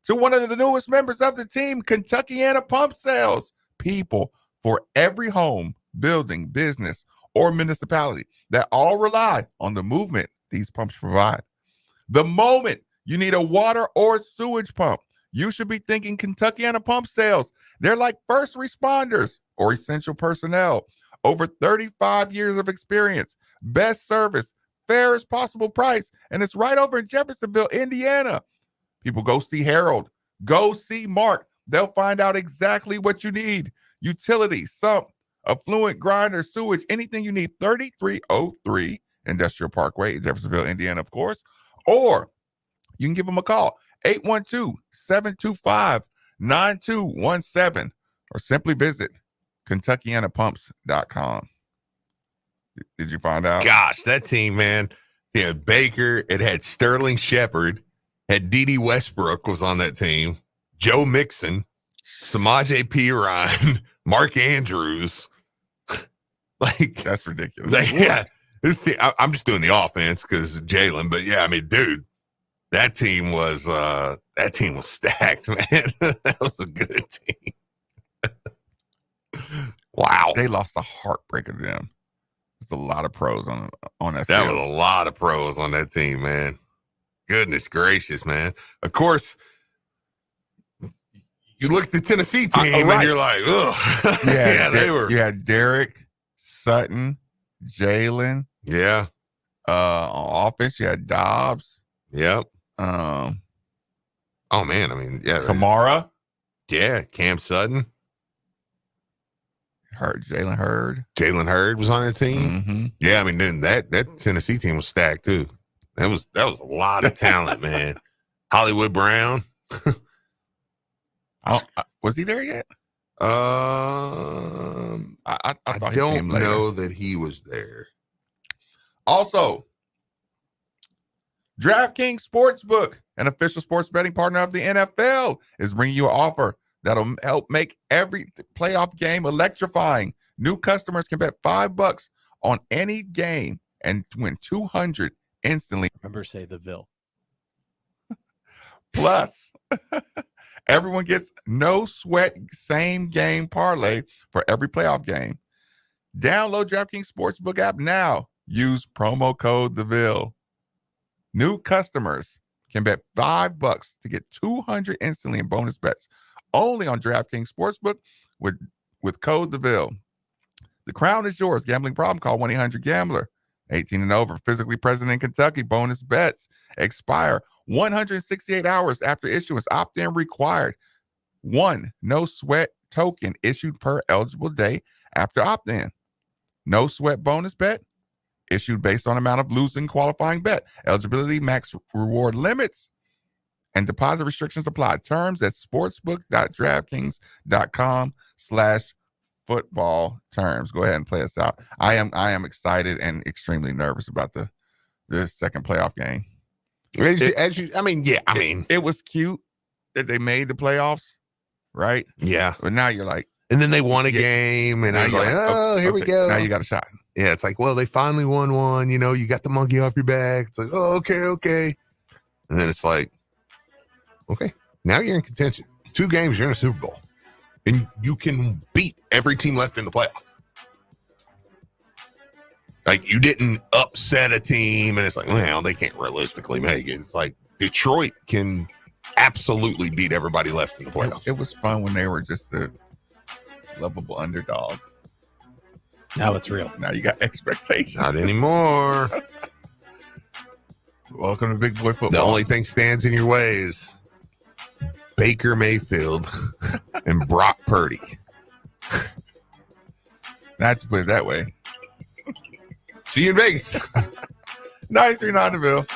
to one of the newest members of the team, Kentuckiana Pump Sales. People, for every home, building, business, or municipality that all rely on the movement these pumps provide. The moment you need a water or sewage pump, you should be thinking Kentuckiana Pump Sales. They're like first responders or essential personnel. Over 35 years of experience, best service, fairest possible price, and it's right over in Jeffersonville, Indiana. People, go see Harold. Go see Mark. They'll find out exactly what you need. Utility, sump, affluent grinder, sewage, anything you need. 3303 Industrial Parkway, Jeffersonville, Indiana, of course. Or you can give them a call, 812-725-9217, or simply visit KentuckianaPumps.com. Did you find out?
Gosh, that team, man. Yeah, Baker. It had Sterling Shepard. Had D.D. Westbrook was on that team. Joe Mixon, Samaje P. Ryan, Mark Andrews. Like,
that's ridiculous.
Like, yeah, this team, I'm just doing the offense because Jalen, but yeah, I mean, dude, that team was stacked, man. That was a good team. Wow,
they lost a heartbreaker to them. There's a lot of pros on that.
That
field.
was a lot of pros on that team, man. Goodness gracious, man. Of course, you look at the Tennessee team
right.
and you're like, ugh.
Yeah,
they were.
You had Derek, Sutton, Jalen.
Yeah.
On offense, you had Dobbs.
Yep.
Oh
man, I mean, yeah.
Kamara.
Yeah, Cam Sutton.
Jalen Hurd.
Jalen Hurd was on that team.
Mm-hmm.
Yeah, I mean, then that Tennessee team was stacked too. That was a lot of talent, man. Hollywood Brown.
Was he there yet?
I
thought
don't
he came later.
know that he was there.
Also, DraftKings Sportsbook, an official sports betting partner of the NFL, is bringing you an offer that'll help make every playoff game electrifying. New customers can bet $5 on any game and win $200 instantly.
Remember, say the Ville.
Plus, everyone gets no sweat same game parlay for every playoff game. Download DraftKings Sportsbook app now. Use promo code TheVille. New customers can bet $5 to get $200 instantly in bonus bets. Only on DraftKings Sportsbook with code TheVille. The crown is yours. Gambling problem? Call 1-800-GAMBLER. 18 and over. Physically present in Kentucky. Bonus bets expire 168 hours after issuance. Opt-in required. 1 no sweat token issued per eligible day after opt-in. No sweat bonus bet Issued based on amount of losing qualifying bet. Eligibility, max reward limits, and deposit restrictions apply. Terms at sportsbook.draftkings.com/football terms. Go ahead and play us out. I am excited and extremely nervous about the second playoff game. It was cute that they made the playoffs, right?
Yeah.
But now you're like,
and then they won a game, and I was like, oh, here we go.
Now you got a shot.
Yeah, it's like, well, they finally won one. You know, you got the monkey off your back. It's like, oh, okay. And then it's like, okay, now you're in contention. 2 games, you're in a Super Bowl. And you can beat every team left in the playoff. Like, you didn't upset a team, and it's like, well, they can't realistically make it. It's like Detroit can absolutely beat everybody left in the playoffs.
It was fun when they were just the lovable underdogs.
Now it's real.
Now you got expectations.
Not anymore.
Welcome to Big Boy Football.
The only thing stands in your way is Baker Mayfield and Brock Purdy.
Not to put it that way.
See you in Vegas.
93.9 The Ville.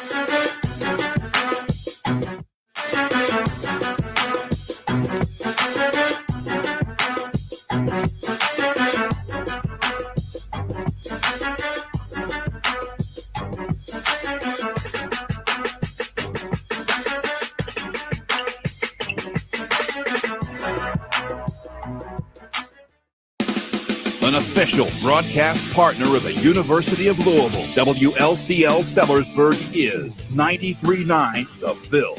An official broadcast partner of the University of Louisville, WLCL Sellersburg is 93.9 The Ville.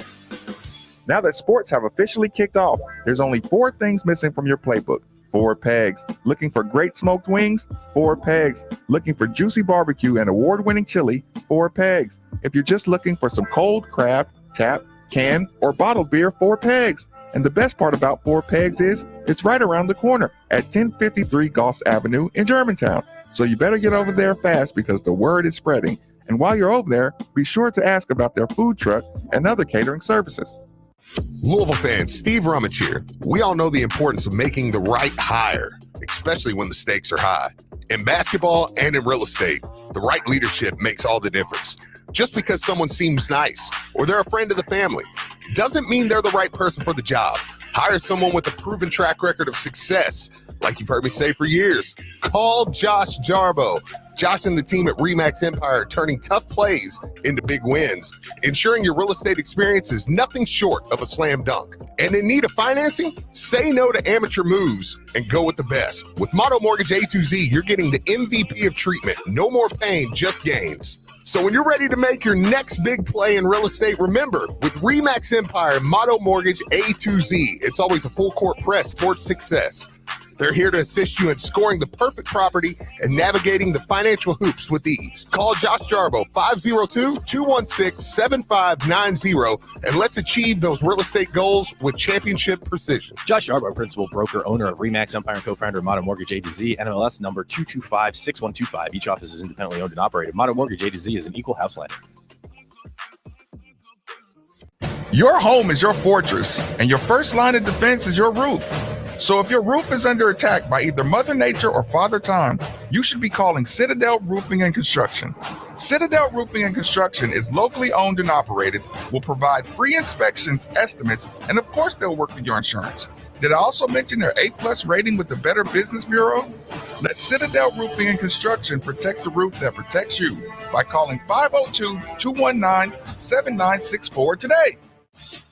Now that sports have officially kicked off, there's only 4 things missing from your playbook. 4 pegs. Looking for great smoked wings? 4 pegs. Looking for juicy barbecue and award-winning chili? 4 pegs. If you're just looking for some cold crab, tap, can, or bottled beer? 4 pegs. And the best part about 4 pegs is it's right around the corner at 1053 Goss Avenue in Germantown. So you better get over there fast because the word is spreading. And while you're over there, be sure to ask about their food truck and other catering services.
Louisville fans, Steve Rummage here. We all know the importance of making the right hire, especially when the stakes are high. In basketball and in real estate, the right leadership makes all the difference. Just because someone seems nice or they're a friend of the family doesn't mean they're the right person for the job. Hire someone with a proven track record of success. Like you've heard me say for years, call Josh Jarbo. Josh and the team at RE/MAX Empire are turning tough plays into big wins, ensuring your real estate experience is nothing short of a slam dunk. And in need of financing? Say no to amateur moves and go with the best. With Motto Mortgage A to Z, you're getting the MVP of treatment. No more pain, just gains. So when you're ready to make your next big play in real estate, remember, with RE/MAX Empire and Motto Mortgage A to Z, it's always a full court press towards success. They're here to assist you in scoring the perfect property and navigating the financial hoops with ease. Call Josh Jarbo, 502-216-7590, and let's achieve those real estate goals with championship precision.
Josh Jarbo, principal broker, owner of RE/MAX Empire, and co-founder of Motto Mortgage A to Z, NMLS number 2256125. Each office is independently owned and operated. Motto Mortgage A to Z is an equal house lender.
Your home is your fortress, and your first line of defense is your roof. So if your roof is under attack by either Mother Nature or Father Time, you should be calling Citadel Roofing and Construction. Citadel Roofing and Construction is locally owned and operated, will provide free inspections, estimates, and of course they'll work with your insurance. Did I also mention their A+ rating with the Better Business Bureau? Let Citadel Roofing and Construction protect the roof that protects you by calling 502-219-7964 today.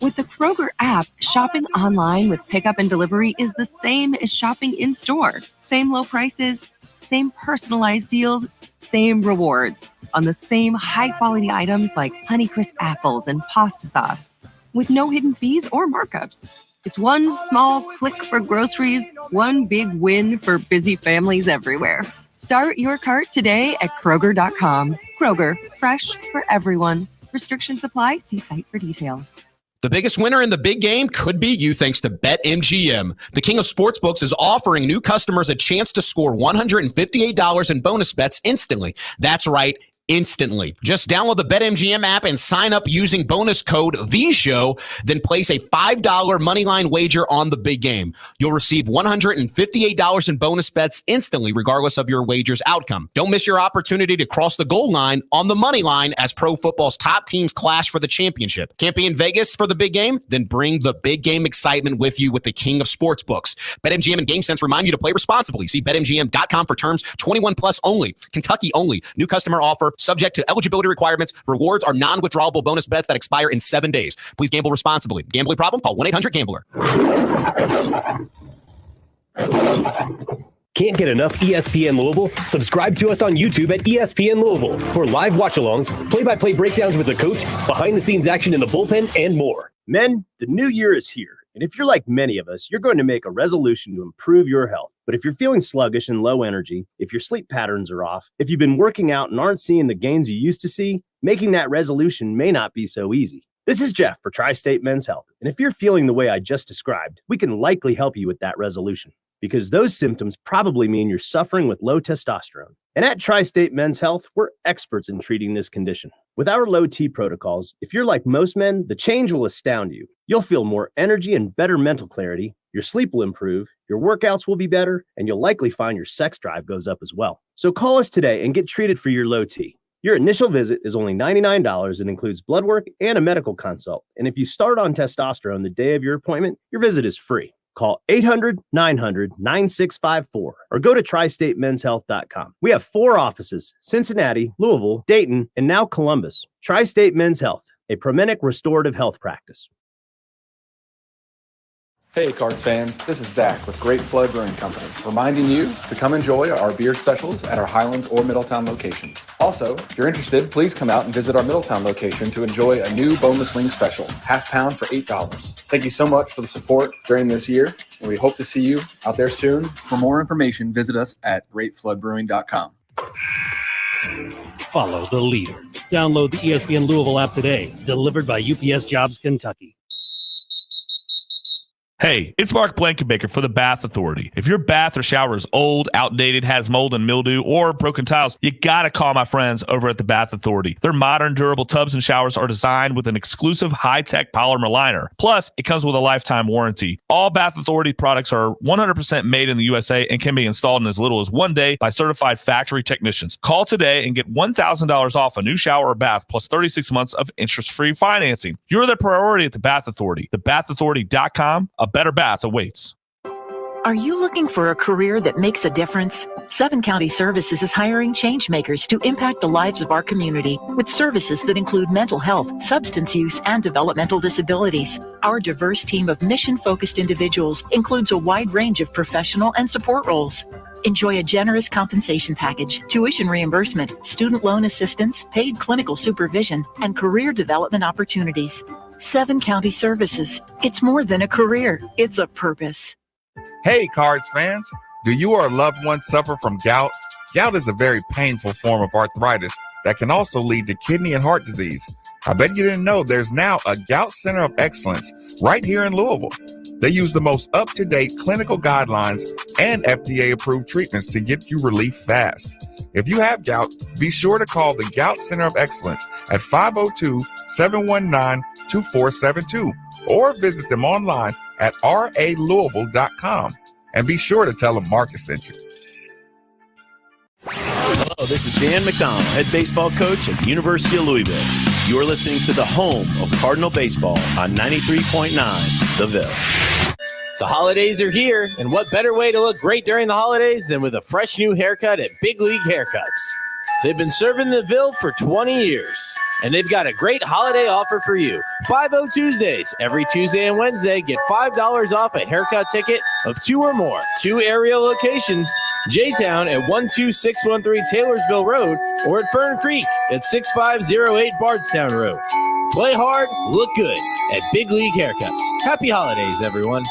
With the Kroger app, shopping online with pickup and delivery is the same as shopping in store. Same low prices, same personalized deals, same rewards on the same high-quality items like Honeycrisp apples and pasta sauce with no hidden fees or markups. It's one small click for groceries, one big win for busy families everywhere. Start your cart today at Kroger.com. Kroger, fresh for everyone. Restrictions apply. See site for details.
The biggest winner in the big game could be you thanks to BetMGM. The king of sportsbooks is offering new customers a chance to score $158 in bonus bets instantly. That's right, instantly. Just download the BetMGM app and sign up using bonus code VSHOW, then place a $5 moneyline wager on the big game. You'll receive $158 in bonus bets instantly, regardless of your wager's outcome. Don't miss your opportunity to cross the goal line on the money line as pro football's top teams clash for the championship. Can't be in Vegas for the big game? Then bring the big game excitement with you with the king of sportsbooks. BetMGM and GameSense remind you to play responsibly. See BetMGM.com for terms. 21 plus only. Kentucky only. New customer offer. Subject to eligibility requirements. Rewards are non-withdrawable bonus bets that expire in 7 days. Please gamble responsibly. Gambling problem? Call 1-800-GAMBLER.
Can't get enough ESPN Louisville? Subscribe to us on YouTube at ESPN Louisville for live watch-alongs, play-by-play breakdowns with the coach, behind-the-scenes action in the bullpen, and more.
Men, the new year is here. And if you're like many of us, you're going to make a resolution to improve your health. But if you're feeling sluggish and low energy, if your sleep patterns are off, if you've been working out and aren't seeing the gains you used to see, making that resolution may not be so easy. This is Jeff for Tri-State Men's Health. And if you're feeling the way I just described, we can likely help you with that resolution, because those symptoms probably mean you're suffering with low testosterone. And at Tri-State Men's Health, we're experts in treating this condition. With our low T protocols, if you're like most men, the change will astound you. You'll feel more energy and better mental clarity, your sleep will improve, your workouts will be better, and you'll likely find your sex drive goes up as well. So call us today and get treated for your low T. Your initial visit is only $99 and includes blood work and a medical consult. And if you start on testosterone the day of your appointment, your visit is free. Call 800-900-9654 or go to tristatemenshealth.com. We have 4 offices: Cincinnati, Louisville, Dayton, and now Columbus. Tri-State Men's Health, a Promenic restorative health practice.
Hey Cards fans, this is Zach with Great Flood Brewing Company, reminding you to come enjoy our beer specials at our Highlands or Middletown locations. Also, if you're interested, please come out and visit our Middletown location to enjoy a new boneless wing special, half pound for $8. Thank you so much for the support during this year, and we hope to see you out there soon. For more information, visit us at greatfloodbrewing.com.
Follow the leader. Download the ESPN Louisville app today, delivered by UPS Jobs Kentucky.
Hey, it's Mark Blankenbaker for the Bath Authority. If your bath or shower is old, outdated, has mold and mildew, or broken tiles, you gotta call my friends over at the Bath Authority. Their modern, durable tubs and showers are designed with an exclusive high-tech polymer liner. Plus, it comes with a lifetime warranty. All Bath Authority products are 100% made in the USA and can be installed in as little as 1 day by certified factory technicians. Call today and get $1,000 off a new shower or bath, plus 36 months of interest-free financing. You're the priority at the Bath Authority. TheBathAuthority.com. A better bath awaits.
Are you looking for a career that makes a difference? Seven County Services is hiring changemakers to impact the lives of our community with services that include mental health, substance use, and developmental disabilities. Our diverse team of mission-focused individuals includes a wide range of professional and support roles. Enjoy a generous compensation package, tuition reimbursement, student loan assistance, paid clinical supervision, and career development opportunities. Seven County Services. It's more than a career, it's a purpose.
Hey, Cards fans, do you or a loved one suffer from gout? Gout is a very painful form of arthritis that can also lead to kidney and heart disease. I bet you didn't know there's now a Gout Center of Excellence right here in Louisville. They use the most up-to-date clinical guidelines and FDA-approved treatments to get you relief fast. If you have gout, be sure to call the Gout Center of Excellence at 502-719-2472 or visit them online at ralouisville.com. And be sure to tell them Marcus sent you.
Hello, this is Dan McDonald, head baseball coach at the University of Louisville. You are listening to the home of Cardinal Baseball on 93.9 The Ville.
The holidays are here, and what better way to look great during the holidays than with a fresh new haircut at Big League Haircuts. They've been serving the Ville for 20 years, and they've got a great holiday offer for you. 5-0 Tuesdays. Every Tuesday and Wednesday, get $5 off a haircut ticket of 2 or more. 2 area locations, J-Town at 12613 Taylorsville Road or at Fern Creek at 6508 Bardstown Road. Play hard, look good at Big League Haircuts. Happy holidays, everyone.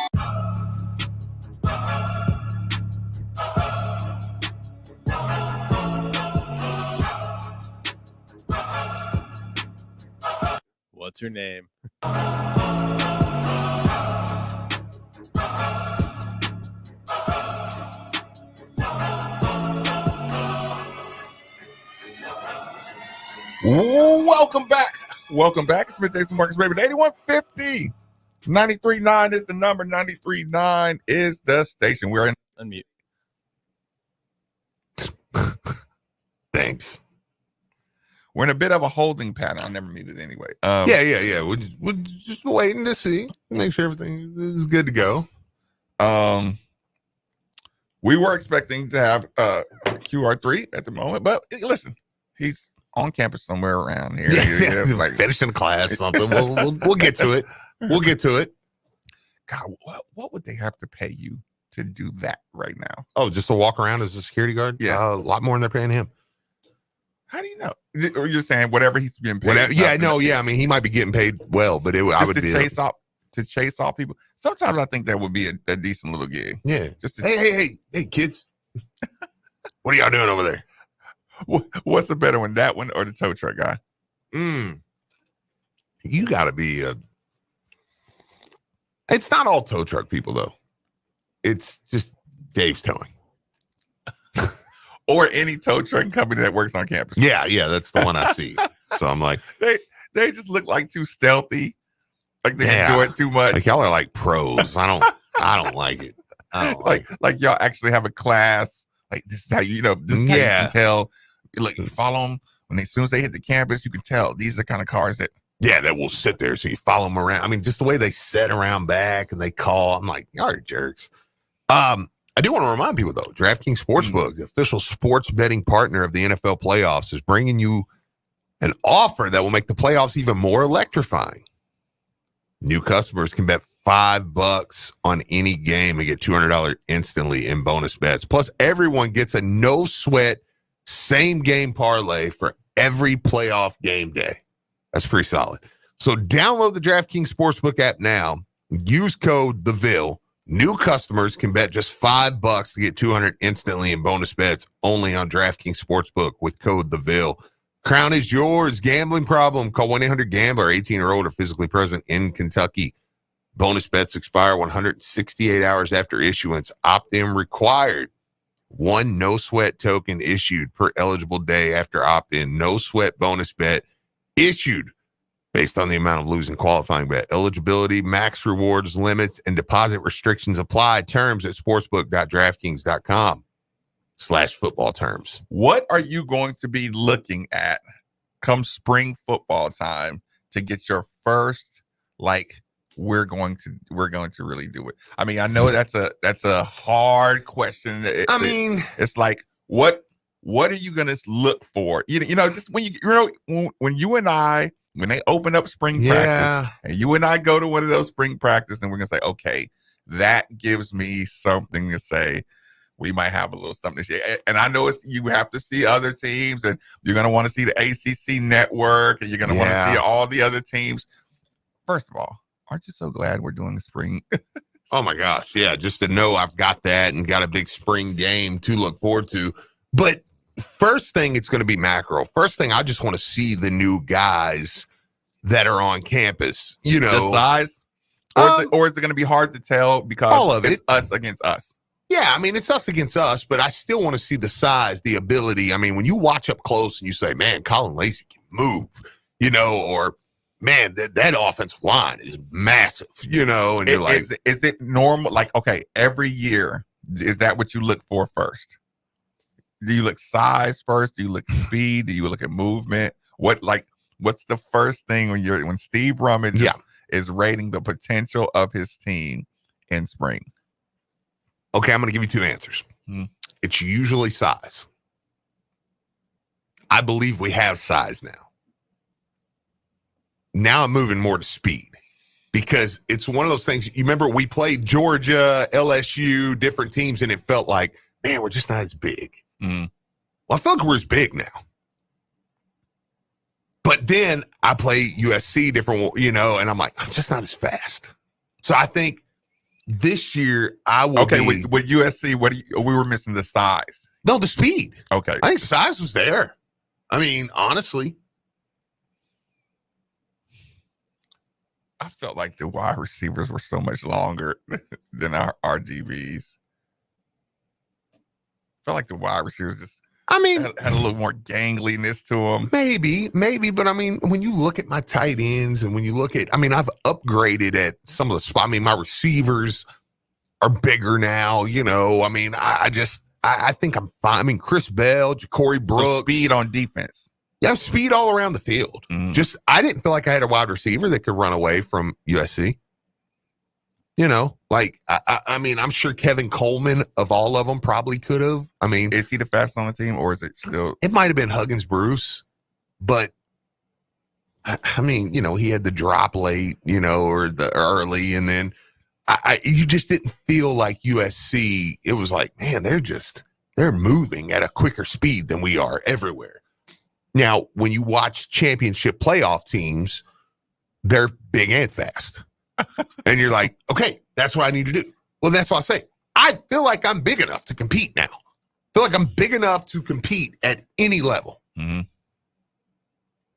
What's her name?
Welcome back. Welcome back. It's Smith Jason Marcus Raven. 8150. 93.9 is the number. 93.9 is the station. We're in.
Unmute.
Thanks.
We're in a bit of a holding pattern. I never muted anyway.
Yeah. We're just waiting to see. Make sure everything is good to go.
We were expecting to have QR3 at the moment, but listen, he's on campus somewhere around here.
Yeah. Like finishing class, something. We'll get to it. We'll get to it.
God, what would they have to pay you to do that right now?
Oh, just to walk around as a security guard?
Yeah.
A lot more than they're paying him.
How do you know? Or you're saying whatever he's being paid?
I mean, he might be getting paid well, but I would be
to chase off people. Sometimes I think that would be a decent little gig.
Yeah.
Just to,
hey, kids. What are y'all doing over there?
What's the better one, that one or the tow truck guy?
You got to be it's not all tow truck people, though. It's just Dave's towing.
Or any tow truck company that works on campus.
Yeah, that's the one I see. So I'm like,
they just look like too stealthy. Like they enjoy it too much.
Like y'all are like pros. I don't like it. I don't
like y'all actually have a class. Like this is how this is how you can tell. Like you follow them as soon as they hit the campus, you can tell these are the kind of cars that
will sit there. So you follow them around. I mean, just the way they sit around back and they call. I'm like, y'all are jerks. I do want to remind people, though, DraftKings Sportsbook, the official sports betting partner of the NFL playoffs, is bringing you an offer that will make the playoffs even more electrifying. New customers can bet $5 on any game and get $200 instantly in bonus bets. Plus, everyone gets a no-sweat same-game parlay for every playoff game day. That's pretty solid. So download the DraftKings Sportsbook app now. Use code THEVILLE. New customers can bet just $5 to get $200 instantly in bonus bets only on DraftKings Sportsbook with code THEVILLE. Crown is yours. Gambling problem? Call 1-800-GAMBLER. 18 or older, physically present in Kentucky. Bonus bets expire 168 hours after issuance. Opt-in required. One no-sweat token issued per eligible day after opt-in. No-sweat bonus bet issued based on the amount of losing qualifying bet. Eligibility, max rewards, limits, and deposit restrictions apply. Terms at sportsbook.draftkings.com/football terms.
What are you going to be looking at come spring football time to get your first, we're going to really do it? I mean, I know that's a hard question. It's like, what are you going to look for? Just when you and I, when they open up spring practice and you and I go to one of those spring practice and we're going to say, okay, that gives me something to say. We might have a little something to share. And I know you have to see other teams and you're going to want to see the ACC network and you're going to want to see all the other teams. First of all, aren't you so glad we're doing the spring?
Oh my gosh. Yeah. Just to know I've got that and got a big spring game to look forward to. But first thing, it's going to be macro. First thing, I just want to see the new guys that are on campus,
The size? Or is it going to be hard to tell because
all of
it's us against us?
Yeah, I mean, it's us against us, but I still want to see the size, the ability. I mean, when you watch up close and you say, man, Colin Lacey can move, or man, that offensive line is massive, and you're like,
is it normal? Like, okay, every year, is that what you look for first? Do you look size first? Do you look speed? Do you look at movement? What's the first thing when Steve Rummage is rating the potential of his team in spring?
Okay, I'm going to give you two answers. It's usually size. I believe we have size now. Now I'm moving more to speed because it's one of those things. You remember we played Georgia, LSU, different teams, and it felt like, man, we're just not as big. Well, I feel like we're as big now. But then I play USC different, and I'm like, I'm just not as fast. So I think this year I will
with USC, we were missing the size.
No, the speed.
Okay.
I think size was there. I mean, honestly.
I felt like the wide receivers were so much longer than our DBs. I felt like the wide receivers
I mean,
had a little more gangliness to him.
Maybe, but I mean, when you look at my tight ends and when you look at, I mean, I've upgraded at some of the spots. I mean, my receivers are bigger now. You know, I mean, I think I'm fine. I mean, Chris Bell, Ja'Cory Brooks,
So speed on defense.
Yeah, speed all around the field. Just, I didn't feel like I had a wide receiver that could run away from USC. You know, like, I mean, I'm sure Kevin Coleman, of all of them, probably could have. I mean,
is he the fastest on the team, or is it still?
It might have been Huggins Bruce, but I mean, you know, he had the drop late, you know, or the early, and then you just didn't feel like USC. It was like, man, they're moving at a quicker speed than we are everywhere. Now, when you watch championship playoff teams, they're big and fast. And you're like, okay, that's what I need to do. Well, that's what I say. I feel like I'm big enough to compete now. I feel like I'm big enough to compete at any level.
Mm-hmm.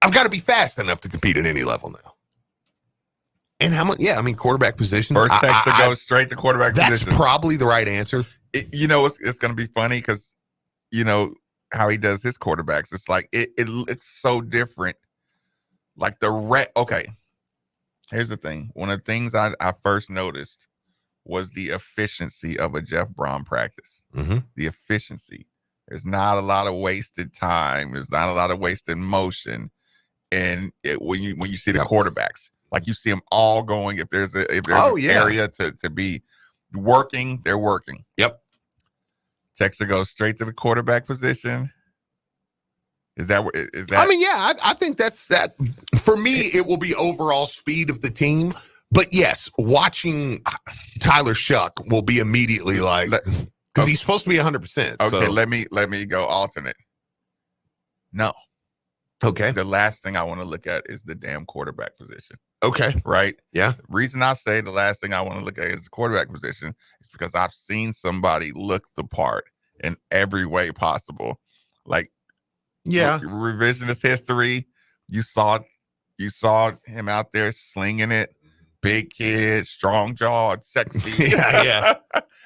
I've got to be fast enough to compete at any level now. And how much? Yeah, I mean, quarterback position.
First text to go straight to quarterback position.
That's probably the right answer.
You know, it's going to be funny because, you know, how he does his quarterbacks. It's like, it's so different. Like okay. Here's the thing. One of the things I first noticed was the efficiency of a Jeff Brom practice.
Mm-hmm.
The efficiency. There's not a lot of wasted time. There's not a lot of wasted motion. And when you see the quarterbacks, like you see them all going. If there's an area to be working, they're working.
Yep.
Texter goes straight to the quarterback position. Is that?
I mean, yeah, I think that's that. For me, it will be overall speed of the team. But yes, watching Tyler Shuck will be immediately like, because he's supposed to be 100%.
Okay,
so.
let me go alternate. No.
Okay.
The last thing I want to look at is the damn quarterback position.
Okay.
Right?
Yeah.
The reason I say the last thing I want to look at is the quarterback position is because I've seen somebody look the part in every way possible. Like,
yeah,
revisionist history. You saw him out there slinging it, big kid, strong jawed, sexy.
yeah.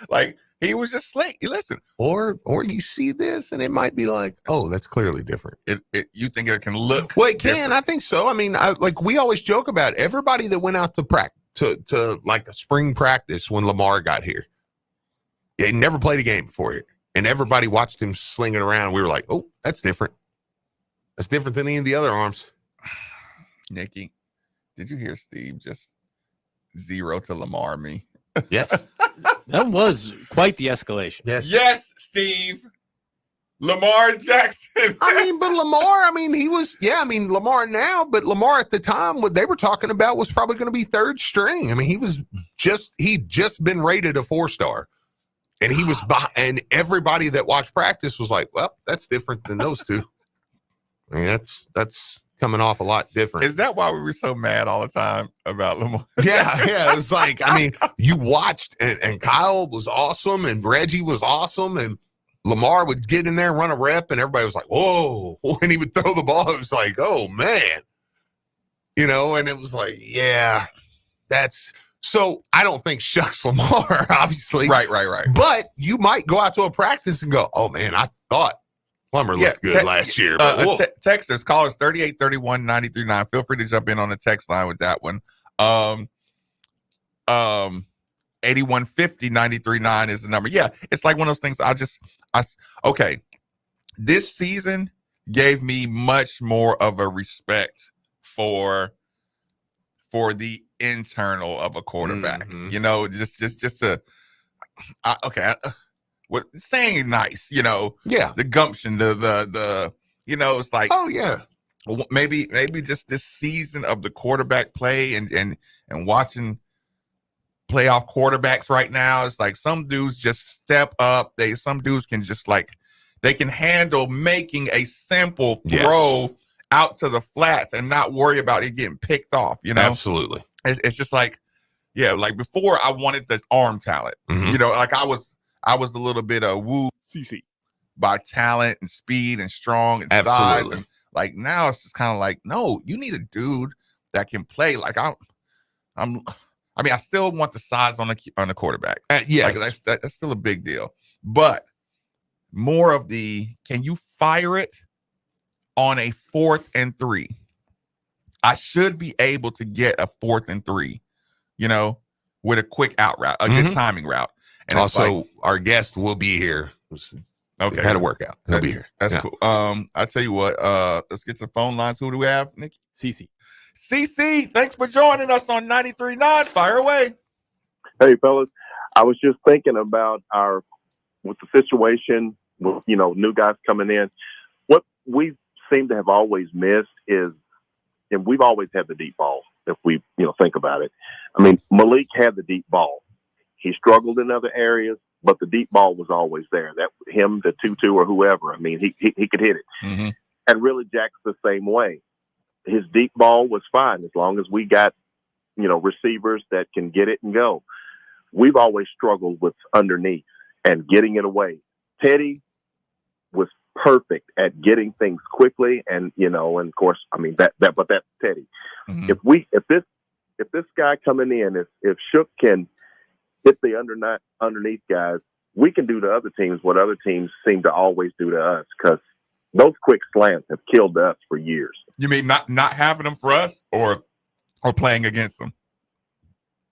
Like he was just slick. Listen,
or you see this and it might be like, oh, that's clearly different.
You think it can look?
Well, it can. I think so. I mean, like we always joke about everybody that went out to practice to like a spring practice when Lamar got here. He never played a game before here, and everybody watched him slinging around. We were like, oh, that's different. That's different than any of the other arms.
Nikki, did you hear Steve just 0 to Lamar me?
Yes.
That was quite the escalation.
Yes, Steve. Lamar Jackson.
I mean, but Lamar, I mean, he was, Lamar now, but Lamar at the time, what they were talking about was probably going to be third string. I mean, he'd just been rated a 4-star. And he was and everybody that watched practice was like, well, that's different than those two. I mean, that's coming off a lot different.
Is that why we were so mad all the time about Lamar?
Yeah. It was like, I mean, you watched and Kyle was awesome and Reggie was awesome and Lamar would get in there and run a rep and everybody was like, whoa. When he would throw the ball, it was like, oh, man. You know, and it was like, yeah, that's so I don't think shucks Lamar, obviously.
Right.
But you might go out to a practice and go, oh, man, I thought Plummer looked good last year. But
texters, callers 3831-939. Feel free to jump in on the text line with that one. 8150-939 is the number. Yeah, it's like one of those things. Okay. This season gave me much more of a respect for the internal of a quarterback.
Mm-hmm.
You know, just to what saying nice, you know, the gumption, the you know, it's like,
oh yeah,
maybe just this season of the quarterback play and watching playoff quarterbacks right now, it's like some dudes just step up. Some dudes can just like they can handle making a simple throw out to the flats and not worry about it getting picked off. You know,
absolutely.
It's just like, like before I wanted the arm talent.
Mm-hmm.
You know, like I was a little bit of woo CC by talent and speed and strong and size. And like now it's just kind of like, no, you need a dude that can play. Like I still want the size on the quarterback.
Yes,
like that's still a big deal. But more of can you fire it on a 4th and 3? I should be able to get a 4th and 3, with a quick out route, a good timing route. And
also, our guest will be here.
Okay.
Had a workout. He'll be here.
That's cool. I tell you what, let's get to the phone lines. Who do we have, Nick?
CC.
CC, thanks for joining us on 93.9. Fire away.
Hey, fellas. I was just thinking about with the situation with, new guys coming in. What we seem to have always missed is, and we've always had the deep ball, if we, think about it. I mean, Malik had the deep ball. He struggled in other areas, but the deep ball was always there. That him, the 2-2 or whoever. I mean, he could hit it.
Mm-hmm.
And really, Jack's the same way. His deep ball was fine as long as we got, receivers that can get it and go. We've always struggled with underneath and getting it away. Teddy was perfect at getting things quickly, and and of course, I mean but that's Teddy.
Mm-hmm.
If this guy coming in, if Shook can hit the underneath guys, we can do to other teams what other teams seem to always do to us, because those quick slants have killed us for years.
You mean not having them for us, or playing against them?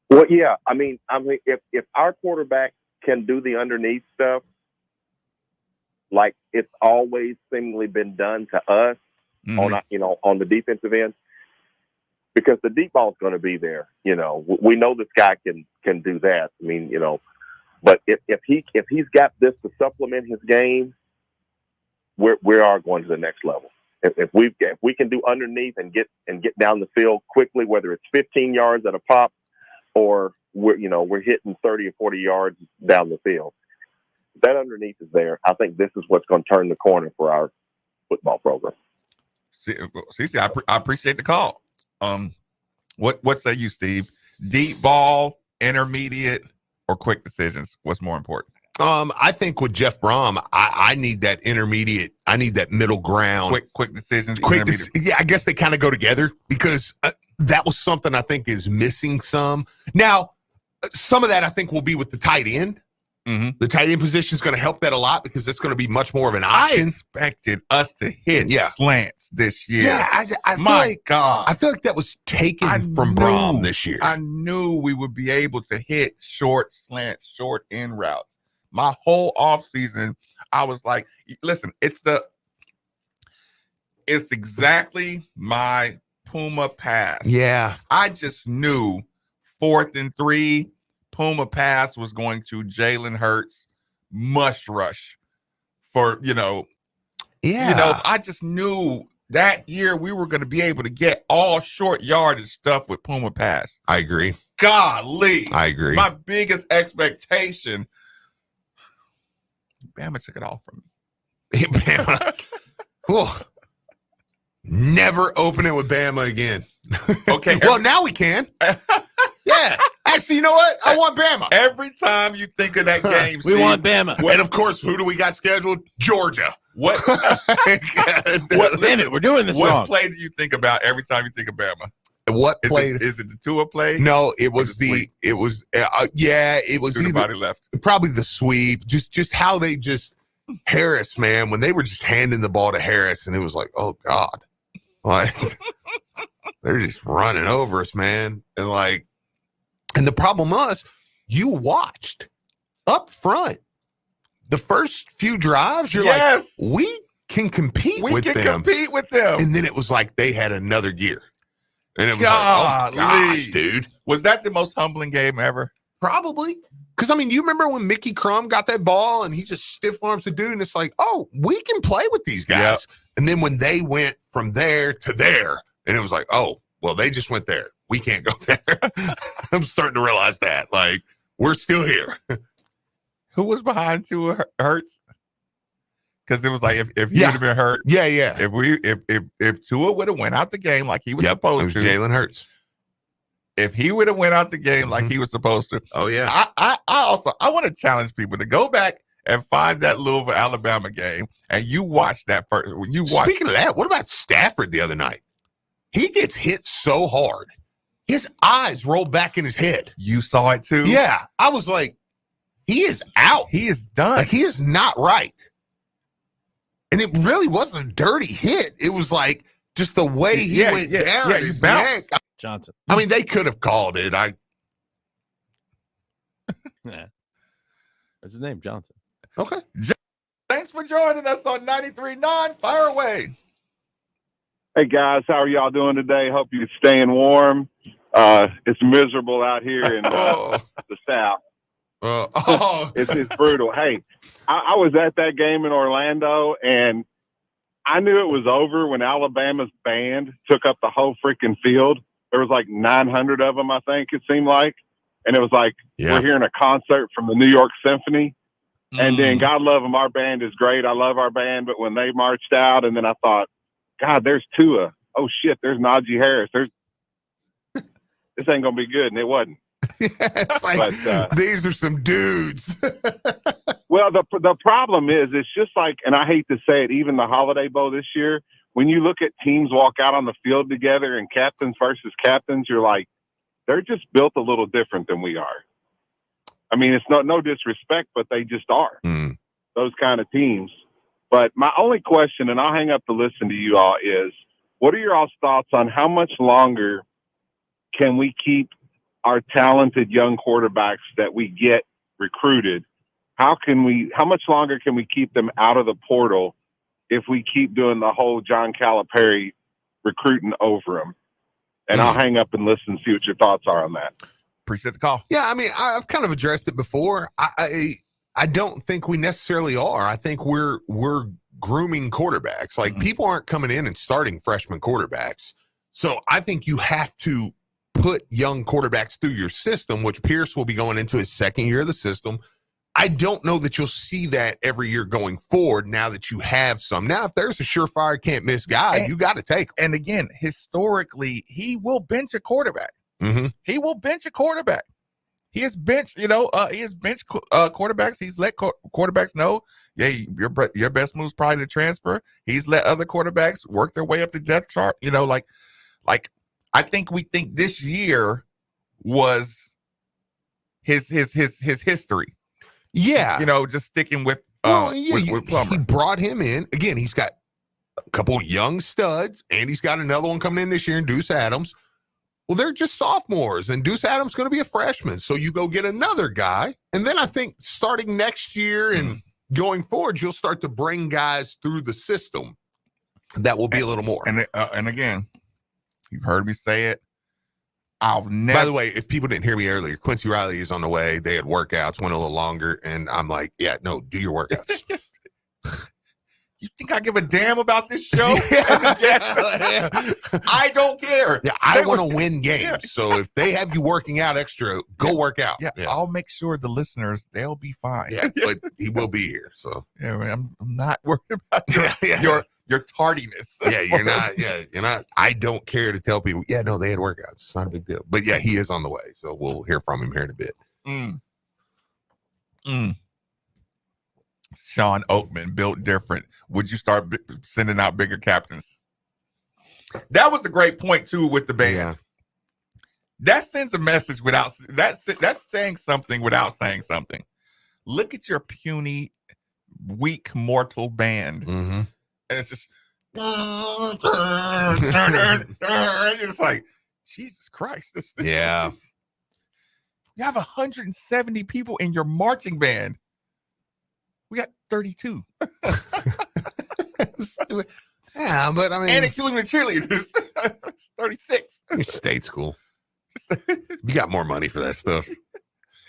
Well, yeah. I mean, if our quarterback can do the underneath stuff, like it's always seemingly been done to us on the defensive end, because the deep ball is going to be there. We know this guy can do that. I mean, but if he's got this to supplement his game, we are going to the next level. If we can do underneath and get down the field quickly, whether it's 15 yards at a pop, or we're hitting 30 or 40 yards down the field, that underneath is there. I think this is what's going to turn the corner for our football program.
See, I appreciate the call. What say you, Steve? Deep ball, intermediate, or quick decisions? What's more important?
I think with Jeff Brom, I need that intermediate. I need that middle ground.
Quick decisions.
Yeah, I guess they kind of go together, because that was something I think is missing some. Now, some of that I think will be with the tight end.
Mm-hmm.
The tight end position is going to help that a lot, because it's going to be much more of an option.
I expected us to hit slants this year.
Yeah,
God,
I feel like that was taken from Brom this year.
I knew we would be able to hit short slants, short end routes. My whole offseason, I was like, listen, it's exactly my Puma pass.
Yeah.
I just knew 4th and 3, Puma pass was going to Jalen Hurts, mush rush for, I just knew that year we were going to be able to get all short yardage stuff with Puma pass.
I agree.
Golly.
I agree.
My biggest expectation, Bama took it all from me.
Bama. Never open it with Bama again.
Okay.
Well, now we can. Yeah. Actually, you know what? I want Bama.
Every time you think of that game,
we want Bama.
And of course, who do we got scheduled? Georgia.
Damn
it, we're doing this wrong.
What play do you think about every time you think of Bama?
What play?
Is it the Tua play?
No, it was it was
either body left.
Probably the sweep. Just how they Harris, man, when they were just handing the ball to Harris, and it was like, oh God, like they're just running over us, man. And the problem was, you watched up front the first few drives. You're like, we can compete with them. And then it was like they had another gear. And it was like, oh gosh, dude.
Was that the most humbling game ever?
Probably. Because, I mean, you remember when Mickey Crum got that ball and he just stiff arms the dude, and it's like, oh, we can play with these guys. Yep. And then when they went from there to there, and it was like, oh, well, they just went there. We can't go there. I'm starting to realize that. Like, we're still here.
Who was behind Tua Hurts? Because it was like if he would have been hurt.
Yeah.
If Tua would have went out the game like he was supposed to.
Jalen Hurts.
If he would have went out the game like he was supposed to.
Oh, yeah.
I want to challenge people to go back and find that Louisville Alabama game, and you watch that first. When you watch.
Speaking of that, what about Stafford the other night? He gets hit so hard, his eyes roll back in his head.
You saw it too?
Yeah. I was like, he is out.
He is done.
Like, he is not right. And it really wasn't a dirty hit. It was like just the way he went down.
Yeah, you bounced.
Johnson.
I mean, they could have called it.
Yeah. That's his name, Johnson.
Okay.
Thanks for joining us on 93.9. Fire away.
Hey guys, how are y'all doing today? Hope you're staying warm. It's miserable out here in the South. It's brutal. Hey, I was at that game in Orlando, and I knew it was over when Alabama's band took up the whole freaking field. There was like 900 of them, I think it seemed like. And it was like, we're hearing a concert from the New York Symphony. And then, God love them, our band is great. I love our band. But when they marched out, and then I thought, God, there's Tua. Oh, shit, there's Najee Harris. This ain't going to be good. And it wasn't.
It's like, these are some dudes.
Well, the problem is, it's just like, and I hate to say it, even the Holiday Bowl this year, when you look at teams walk out on the field together and captains versus captains, you're like, they're just built a little different than we are. I mean, it's no disrespect, but they just are those kind of teams. But my only question, and I'll hang up to listen to you all, is what are your all's thoughts on how much longer can we keep our talented young quarterbacks that we get recruited? How much longer can we keep them out of the portal if we keep doing the whole John Calipari recruiting over them? And I'll hang up and listen and see what your thoughts are on that.
Appreciate the call.
Yeah, I mean, I've kind of addressed it before. I don't think we necessarily are. I think we're grooming quarterbacks. Like people aren't coming in and starting freshman quarterbacks. So I think you have to put young quarterbacks through your system, which Pierce will be going into his second year of the system. I don't know that you'll see that every year going forward now that you have some. Now, if there's a surefire can't miss guy, you got to take him.
And again, historically, he will bench a quarterback. He will bench a quarterback. He has benched, quarterbacks. He's let quarterbacks know, yeah, your best move is probably to transfer. He's let other quarterbacks work their way up the depth chart. Like I think we think this year was his history.
Yeah.
Just sticking with
with
Plummer.
He brought him in. Again, he's got a couple young studs, and he's got another one coming in this year in Deuce Adams. Well, they're just sophomores, and Deuce Adams is going to be a freshman. So you go get another guy. And then I think starting next year and going forward, you'll start to bring guys through the system that will be a little more.
And again, you've heard me say it.
By the way, if people didn't hear me earlier, Quincy Riley is on the way. They had workouts, went a little longer, and I'm like, yeah, no, do your workouts.
You think I give a damn about this show? I don't care.
Yeah, I want to win games. So if they have you working out extra, go work out.
Yeah, I'll make sure the listeners, they'll be fine.
Yeah, but he will be here. So
yeah, man, I'm not worried about your tardiness.
Yeah, you're not. Yeah, you're not. I don't care to tell people. Yeah, no, they had workouts. It's not a big deal. But yeah, he is on the way. So we'll hear from him here in a bit.
Sean Oakman, built different. Would you start sending out bigger captains? That was a great point too with the band.
Yeah.
That sends a message without that's saying something without saying something. Look at your puny, weak, mortal band, and it's just it's like Jesus Christ.
Yeah.
You have 170 people in your marching band. We got 32.
Yeah, but I mean,
and including the cheerleaders, 36.
State school. You got more money for that stuff.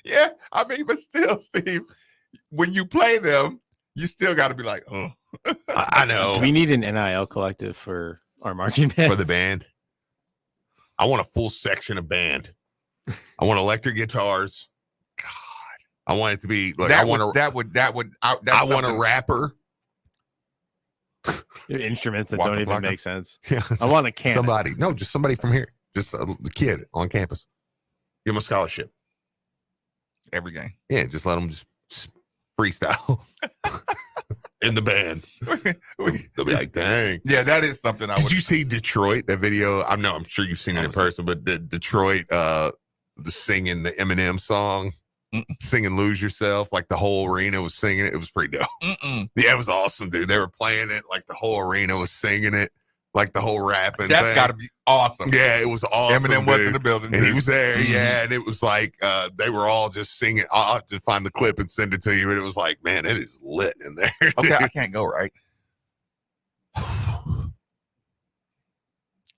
Yeah, I mean, but still, Steve, when you play them, you still got to be like, oh.
I know.
Do we need an NIL collective for our marching band?
For the band? I want a full section of band. I want electric guitars. I want it to be like I want a rapper.
Instruments that don't even make sense.
Yeah,
I want a cannon.
Just somebody from here. Just a kid on campus. Give him a scholarship.
Every game.
Yeah, just let them just freestyle in the band. They'll be like, dang.
Yeah, that is something
Did you see Detroit, that video? I'm sure you've seen it in person, but the Detroit, the singing the Eminem song. singing "Lose Yourself." Like the whole arena was singing it. It was pretty dope. Yeah, it was awesome, dude. They were playing it like the whole arena was singing it, like the whole rapping.
That's
thing.
got to be awesome.
Yeah, it was awesome.
Eminem was
dude.
in the building,
and he
too.
was there.
Mhm.
Yeah, and it was like they were all just singing. I'll have to find the clip and send it to you. And it was like, man, it is lit in there.
Okay,
dude.
I can't go right.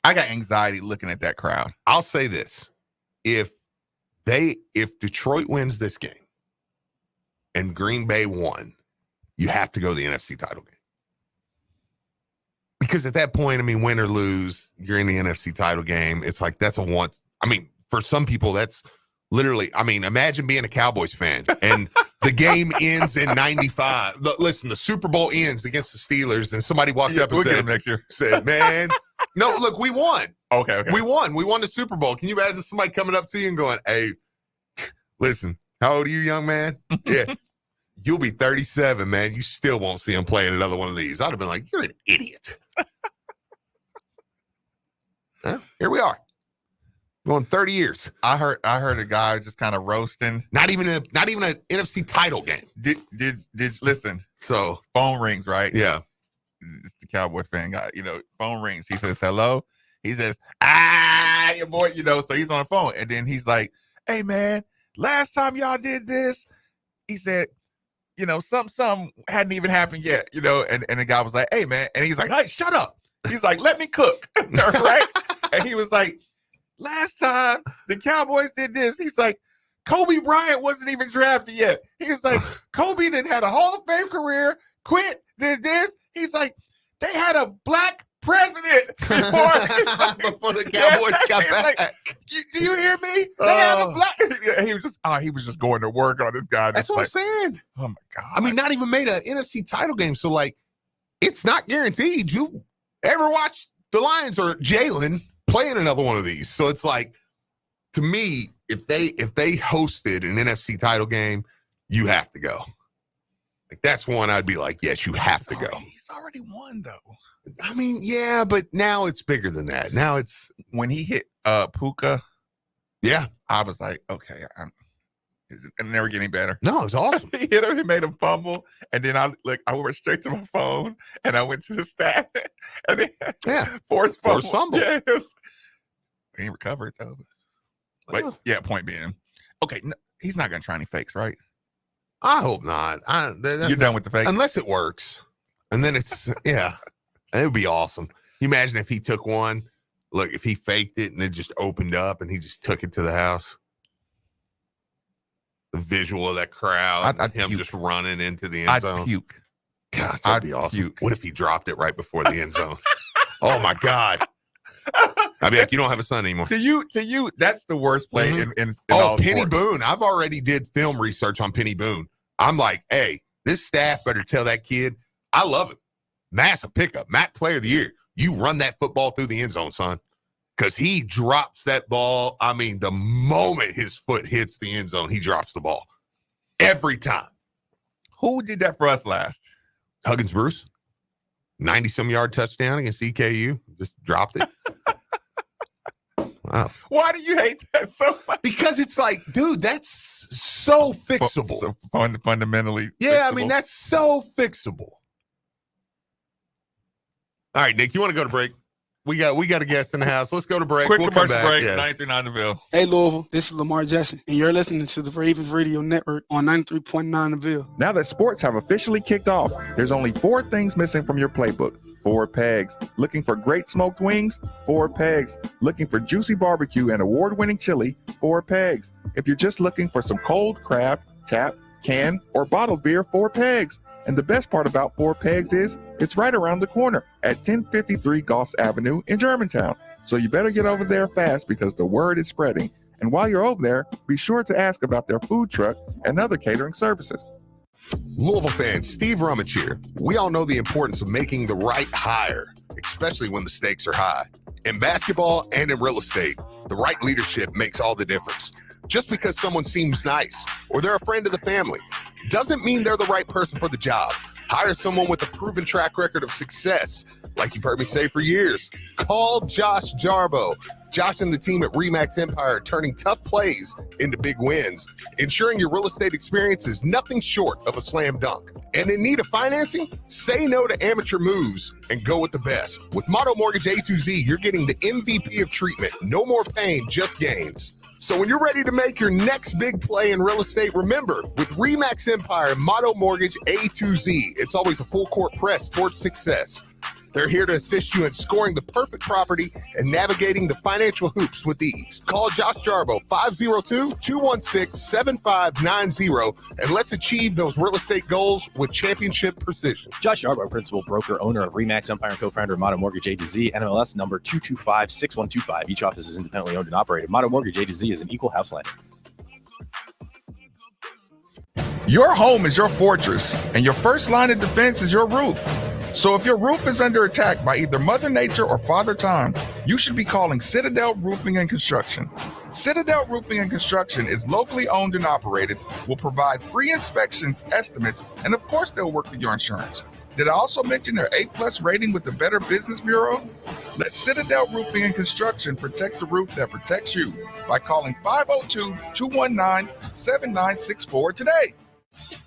I got anxiety looking at that crowd.
I'll say this: if Detroit wins this game and Green Bay won, you have to go to the NFC title game. Because at that point, I mean, win or lose, you're in the NFC title game. It's like that's a once. I mean, for some people, that's literally. I mean, imagine being a Cowboys fan and the game ends in '95. Listen, the Super Bowl ends against the Steelers, and somebody walked up and
We'll get
said,
them next year.
"said Man, no, look, we won.
Okay.
We won. We won the Super Bowl. Can you imagine somebody coming up to you and going, hey, listen, how old are you, young man? Yeah, you'll be 37, man. You still won't see him playing another one of these." I'd have been like, you're an idiot. Here we are. Going 30 years.
I heard a guy just kind of roasting.
Not even an NFC title game.
Did listen?
So
phone rings, right?
Yeah.
It's the Cowboy fan guy. Phone rings. He says hello. He says, your boy. So he's on the phone, and then he's like, "Hey man, last time y'all did this," he said, something hadn't even happened yet. And the guy was like, "Hey man," and he's like, "Hey, shut up." He's like, "Let me cook," right? And he was like, "Last time the Cowboys did this," he's like, "Kobe Bryant wasn't even drafted yet." He was like, "Kobe didn't had a Hall of Fame career, quit, did this." He's like, "They had a black president before
the Cowboys got back.
Like, do you hear me? They had a black. He was just going to work on this guy.
That's what I'm saying.
Oh my God.
I mean, not even made an NFC title game. So like, it's not guaranteed you ever watch the Lions or Jalen playing another one of these. So it's like, to me, if they hosted an NFC title game, you have to go. Like, that's one I'd be like, yes, you have to go.
He's already won though.
I mean, yeah, but now it's bigger than that. Now it's
when he hit Puka.
Yeah,
I was like, okay, it's never getting better.
No, it's awesome.
He hit him. He made him fumble, and then I went straight to my phone and I went to the stat, and then forced fumble. Yeah, he recovered though. But yeah, point being, okay, no, he's not gonna try any fakes, right?
I hope not.
You're done with the fakes,
unless it works, and then it's yeah, it would be awesome. You imagine if he took one. Look, if he faked it and it just opened up and he just took it to the house. The visual of that crowd,
I'd
him
puke.
just running into the end zone.
I'd puke.
Gosh, that'd be awesome.
Puke.
What if he dropped it right before the end zone? Oh my God. I'd be like, you don't have a son anymore.
To you, that's the worst play in
oh,
all
Penny
sports.
Boone. I've already did film research on Penny Boone. I'm like, hey, this staff better tell that kid, I love him. Massive pickup. MAC Player of the Year. You run that football through the end zone, son. Because he drops that ball. I mean, the moment his foot hits the end zone, he drops the ball. Every time.
Who did that for us last?
Huggins Bruce. 90-some yard touchdown against EKU. Just dropped it. Wow.
Why do you hate that so much?
Because it's like, dude, that's so fixable.
So fundamentally
yeah,
fixable.
I mean, that's so fixable. All right, Nick, you want to go to break? We got a guest in the house. Let's go to break.
Quick
we'll come
commercial
back.
break.
Yeah.
939 The Ville.
Hey, Louisville, this is Lamar Jackson, and you're listening to the Ravens Radio Network on 93.9 The Ville.
Now that sports have officially kicked off, there's only 4 things missing from your playbook. 4 pegs. Looking for great smoked wings? 4 pegs. Looking for juicy barbecue and award-winning chili? 4 pegs. If you're just looking for some cold crab, tap, can, or bottled beer, 4 pegs. And the best part about 4 Pegs is it's right around the corner at 1053 Goss Avenue in Germantown. So you better get over there fast because the word is spreading. And while you're over there, be sure to ask about their food truck and other catering services.
Louisville fans, Steve Rummage here. We all know the importance of making the right hire, especially when the stakes are high. In basketball and in real estate, the right leadership makes all the difference. Just because someone seems nice or they're a friend of the family doesn't mean they're the right person for the job. Hire someone with a proven track record of success. Like you've heard me say for years, call Josh Jarbo. Josh and the team at RE/MAX Empire are turning tough plays into big wins, ensuring your real estate experience is nothing short of a slam dunk. And in need of financing? Say no to amateur moves and go with the best. With Motto Mortgage A to Z, you're getting the MVP of treatment. No more pain, just gains. So when you're ready to make your next big play in real estate, remember, with RE/MAX Empire and Motto Mortgage A to Z, it's always a full court press towards success. They're here to assist you in scoring the perfect property and navigating the financial hoops with ease. Call Josh Jarbo, 502-216-7590, and let's achieve those real estate goals with championship precision.
Josh Jarbo, principal broker, owner of RE/MAX Empire, and co-founder of Motto Mortgage A to Z, NMLS number 2256125. Each office is independently owned and operated. Motto Mortgage A to Z is an equal house lender.
Your home is your fortress, and your first line of defense is your roof. So if your roof is under attack by either Mother Nature or Father Time, you should be calling Citadel Roofing and Construction. Citadel Roofing and Construction is locally owned and operated, will provide free inspections, estimates, and of course they'll work with your insurance. Did I also mention their A+ rating with the Better Business Bureau? Let Citadel Roofing and Construction protect the roof that protects you by calling 502-219-7964 today.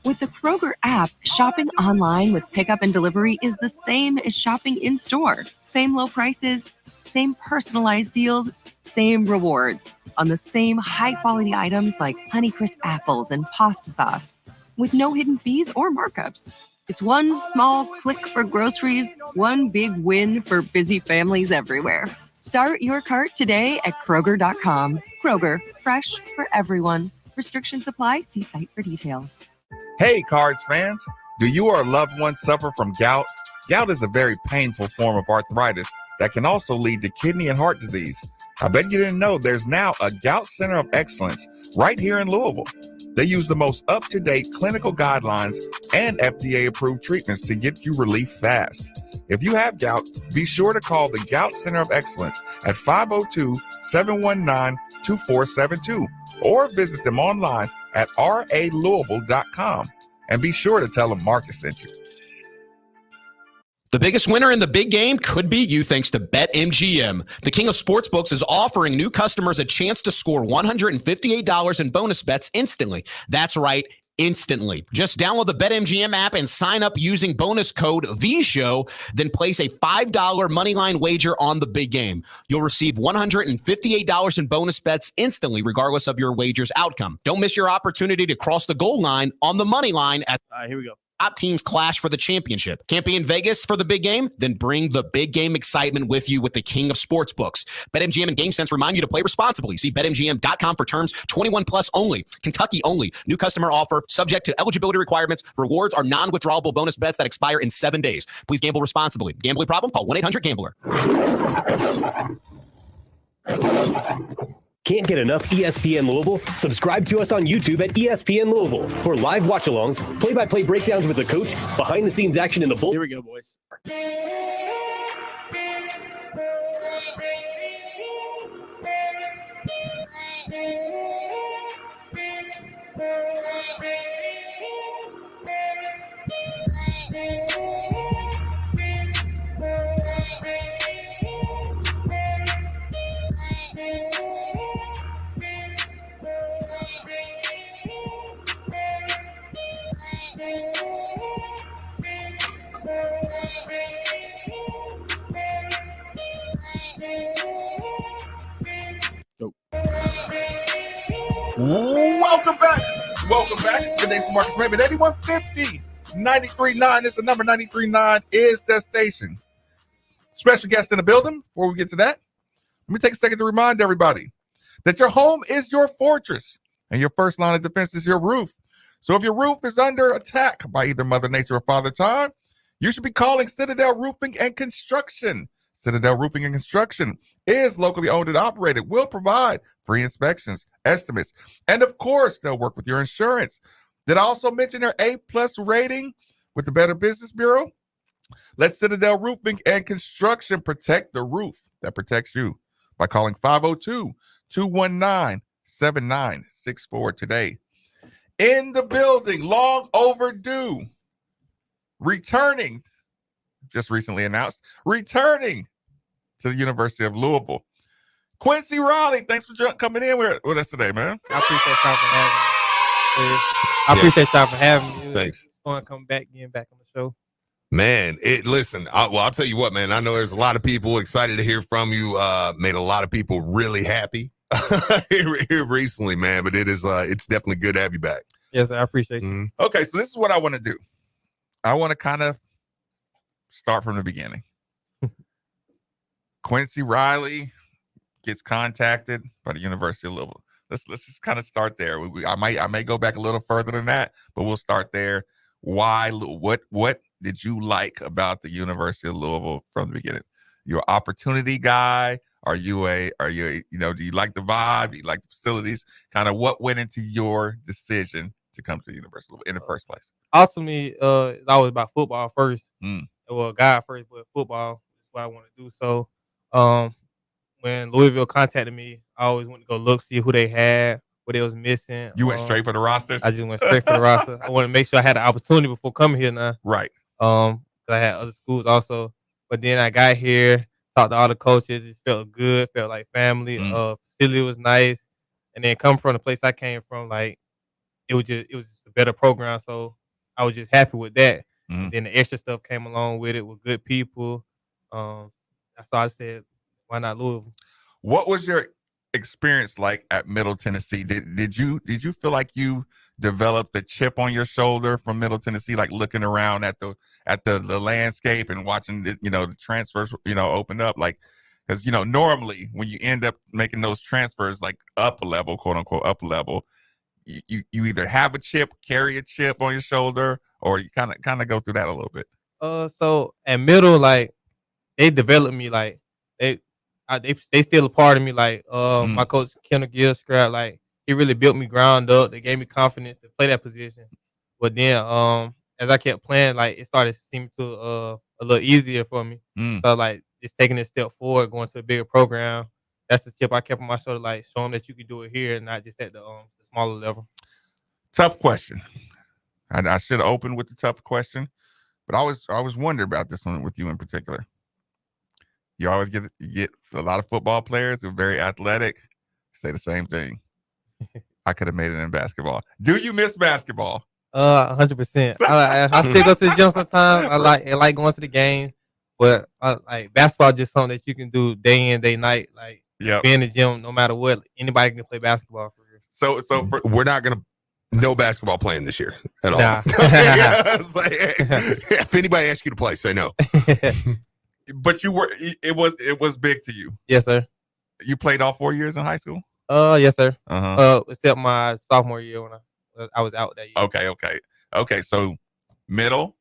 With the Kroger app, shopping online with pickup and delivery is the same as shopping in store. Same low prices, same personalized deals, same rewards on the same high-quality items like Honeycrisp apples and pasta sauce, with no hidden fees or markups. It's one small click for groceries, one big win for busy families everywhere. Start your cart today at Kroger.com. Kroger, fresh for everyone. Restrictions apply. See site for details.
Hey, Cards fans, do you or a loved one suffer from gout? Gout is a very painful form of arthritis that can also lead to kidney and heart disease. I bet you didn't know there's now a Gout Center of Excellence right here in Louisville. They use the most up-to-date clinical guidelines and FDA-approved treatments to get you relief fast. If you have gout, be sure to call the Gout Center of Excellence at 502-719-2472 or visit them online at ralouisville.com, and be sure to tell them Marcus sent you.
The biggest winner in the big game could be you thanks to BetMGM. The king of sportsbooks is offering new customers a chance to score $158 in bonus bets instantly. That's right, instantly. Just download the BetMGM app and sign up using bonus code VSHOW, then place a $5 moneyline wager on the big game. You'll receive $158 in bonus bets instantly, regardless of your wager's outcome. Don't miss your opportunity to cross the goal line on the money line at
here we go.
Top teams clash for the championship. Can't be in Vegas for the big game? Then bring the big game excitement with you with the king of sportsbooks. BetMGM and GameSense remind you to play responsibly. See BetMGM.com for terms. 21 plus only. Kentucky only. New customer offer. Subject to eligibility requirements. Rewards are non-withdrawable bonus bets that expire in 7 days. Please gamble responsibly. Gambling problem? Call 1-800-GAMBLER.
Can't get enough ESPN Louisville? Subscribe to us on YouTube at ESPN Louisville for live watch-alongs, play-by-play breakdowns with the coach, behind-the-scenes action in the bull.
Here we go, boys.
Welcome back. Welcome back. Good day for Marcus Raymond. 8150 93.9 is the number. 93.9 is the station. Special guest in the building. Before we get to that, let me take a second to remind everybody that your home is your fortress and your first line of defense is your roof. So if your roof is under attack by either Mother Nature or Father Time, you should be calling Citadel Roofing and Construction. Citadel Roofing and Construction is locally owned and operated, will provide free inspections, estimates, and of course, they'll work with your insurance. Did I also mention their A+ rating with the Better Business Bureau? Let Citadel Roofing and Construction protect the roof that protects you by calling 502-219-7964 today. In the building, long overdue, returning, just recently announced, returning to the University of Louisville.
Quincy Riley, thanks for coming in with us today, man.
I appreciate y'all for having me. I appreciate y'all for having me.
Thanks.
It's fun coming back, getting back on the show.
Man, I'll tell you what, man. I know there's a lot of people excited to hear from you. Made a lot of people really happy here recently, man. But it's definitely good to have you back.
Yes, sir, I appreciate you.
Okay, so this is what I want to do. I want to kind of start from the beginning. Quincy Riley gets contacted by the University of Louisville. Let's just kind of start there. I may go back a little further than that, but we'll start there. Why? What did you like about the University of Louisville from the beginning? You're an opportunity guy. Do you like the vibe? Do you like the facilities? Kind of what went into your decision to come to the University of Louisville in the first place?
Ultimately, it's always about football first. Well, God first, but football is what I want to do. So, when Louisville contacted me, I always went to go look, see who they had, what they was missing.
You went straight for the roster?
I just went straight for the roster. I want to make sure I had the opportunity before coming here now.
Right.
'Cause I had other schools also. But then I got here, talked to all the coaches. It felt good, felt like family. Facility was nice. And then coming from the place I came from, like it was just a better program. So I was just happy with that. And then the extra stuff came along with it with good people. That's why I said, why not Louisville?
What was your experience like at Middle Tennessee? Did you feel like you developed a chip on your shoulder from Middle Tennessee, like looking around at the landscape and watching the transfers open up, like because normally when you end up making those transfers like up a level, quote unquote up a level, you either have a chip, carry a chip on your shoulder, or you kind of go through that a little bit.
So at Middle, like they developed me, like they still a part of me. Like my coach Kendall Gilstrap, like he really built me ground up. They gave me confidence to play that position. But then as I kept playing, like it started seeming to a little easier for me. So like just taking a step forward, going to a bigger program. That's the step I kept on my shoulder, like showing that you could do it here and not just at the smaller level.
Tough question. I should have opened with the tough question, but I always wondered about this one with you in particular. You always get a lot of football players who are very athletic say the same thing. I could have made it in basketball. Do you miss basketball?
100%. I still go to the gym sometimes. I like going to the games, but like basketball is just something that you can do day in, day night. Like be in the gym no matter what. Anybody can play basketball for real.
So we're not gonna no basketball playing this year at all.
Nah.
It's like, hey, if anybody asks you to play, say no.
But it was big to you.
Yes, sir.
You played all 4 years in high school?
Yes, sir.
Except
my sophomore year when I was out that year.
Okay. So middle,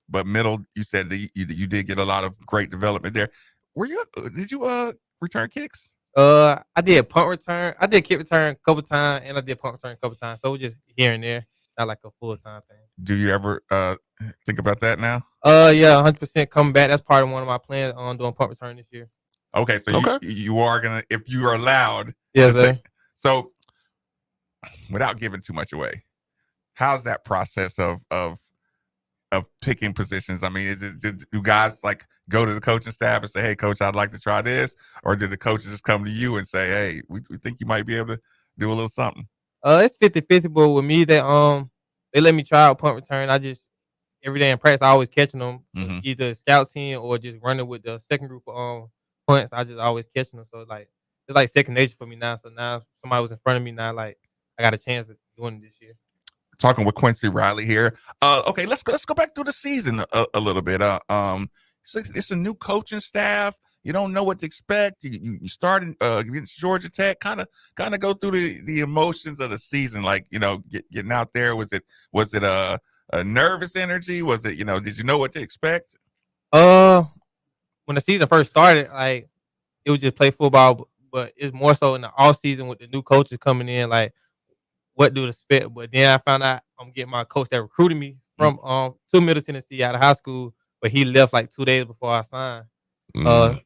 you said that you did get a lot of great development there. Did you return kicks?
I did punt return. I did kick return a couple times, and I did punt return a couple times. So it was just here and there, not like a full-time thing.
Do you ever think about that now?
Yeah, 100% coming back. That's part of one of my plans on doing punt return this year.
Okay, so you are gonna, if you are allowed.
Yes, sir.
So, without giving too much away, how's that process of picking positions? I mean, do guys like go to the coaching staff and say, "Hey, coach, I'd like to try this," or did the coaches just come to you and say, "Hey, we think you might be able to do a little something"?
It's 50-50, but with me, they let me try out punt return. I just every day in practice, I always catching them, either scout team or just running with the second group of punts. I just always catching them, so it's like second nature for me now. So now somebody was in front of me now, like I got a chance of doing it this year.
Talking with Quincy Riley here. Okay, let's go back through the season a little bit. It's a new coaching staff. You don't know what to expect. You started against Georgia Tech. Kind of go through the emotions of the season, like getting out there. Was it a nervous energy? Was it did you know what to expect?
When the season first started, like it was just play football, but it's more so in the off season with the new coaches coming in, like what do to expect. But then I found out I'm getting my coach that recruited me from to Middle Tennessee out of high school, but he left like 2 days before I signed.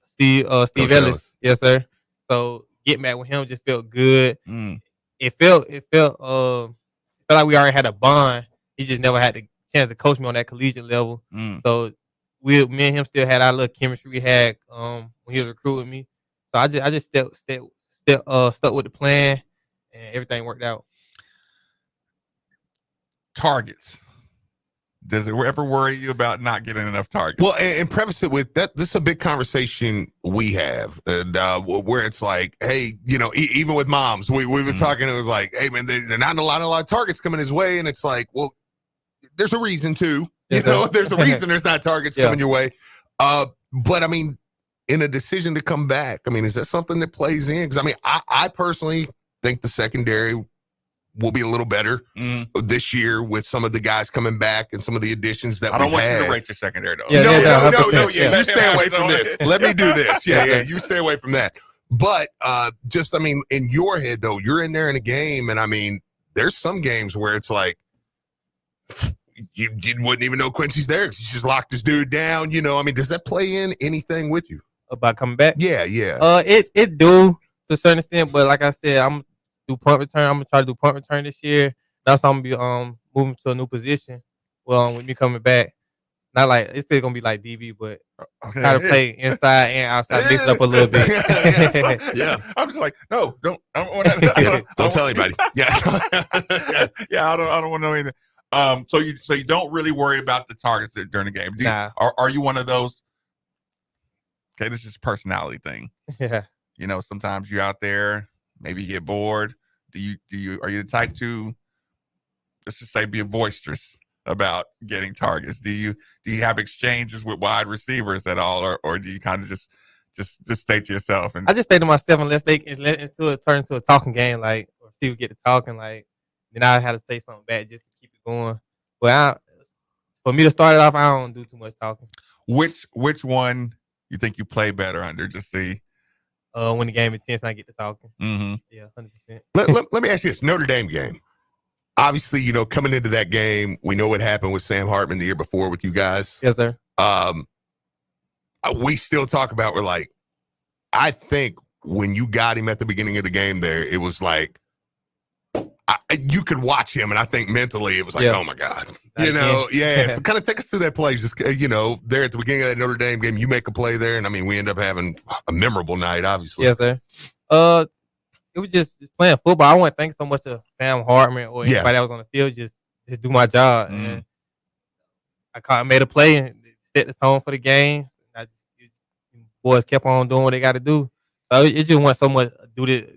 Steve Ellis. Yes, sir. So getting back with him just felt good. It felt like we already had a bond. He just never had the chance to coach me on that collegiate level. So me and him still had our little chemistry we had when he was recruiting me. So I just stuck with the plan, and everything worked out.
Targets. Does it ever worry you about not getting enough targets?
Well, and preface it with that. This is a big conversation we have, and where it's like, hey, even with moms, we were talking. It was like, hey, man, they're not a lot of targets coming his way, and it's like, well, there's a reason too. There's a reason there's not targets coming your way. But I mean, in a decision to come back, I mean, is that something that plays in? Because I mean, I personally think the secondary will be a little better this year with some of the guys coming back and some of the additions that
I don't
we've
want
had.
you to rate your secondary though.
No. You stay away from this. Let me do this. Yeah. You stay away from that. But just, I mean, in your head though, you're in there in a game, and I mean, there's some games where it's like you wouldn't even know Quincy's there because he's just locked this dude down. I mean, does that play in anything with you
about coming back?
Yeah.
It do to a certain extent, but like I said, I'm do punt return. I'm gonna try to do punt return this year. That's how I'm gonna be moving to a new position. Well, with me coming back, not like it's still gonna be like DB, but try to play inside and outside, mix it up a little bit.
Yeah. I'm just like, no, don't. I don't want to.
Don't tell anybody. Yeah.
I don't want to know anything. So you don't really worry about the targets during the game. Are you one of those? Okay, this is a personality thing.
Yeah.
Sometimes you're out there, maybe you get bored. Are you the type to, let's just say, be boisterous about getting targets? Do you have exchanges with wide receivers at all, or do you kind of just stay to yourself? And
I just stay to myself unless they let it turn into a talking game, like, or see we get to talking, like, then I had to say something back just to keep it going. But for me to start it off, I don't do too much talking.
Which one you think you play better under? Just see.
When the game is tense and I get to talking.
Mm-hmm.
Yeah, 100%.
Let me ask you this. Notre Dame game. Obviously, coming into that game, we know what happened with Sam Hartman the year before with you guys.
Yes, sir.
We still talk about, we're like, I think when you got him at the beginning of the game there, it was like, you could watch him, and I think mentally it was like, oh my God. So kind of take us through that play. Just, there at the beginning of that Notre Dame game, you make a play there, and I mean, we end up having a memorable night, obviously.
Yes, sir. It was just playing football. I wasn't thinking so much of Sam Hartman or anybody that was on the field. Just do my job. And I made a play and set the tone for the game. Boys kept on doing what they got to do. So it just wasn't so much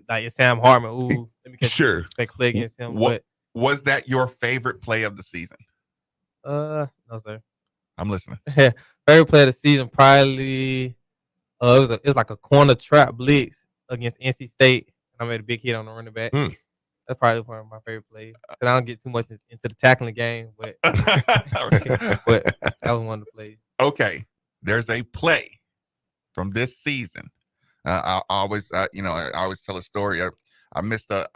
like it's Sam Hartman. Ooh, let me take a play against him.
Was that your favorite play of the season?
No, sir.
I'm listening.
Favorite play of the season probably it was like a corner trap blitz against NC State. I made a big hit on the running back. That's probably one of my favorite plays. I don't get too much into the tackling game, but but that was one of the plays.
Okay, there's a play from this season. I always tell a story. I missed a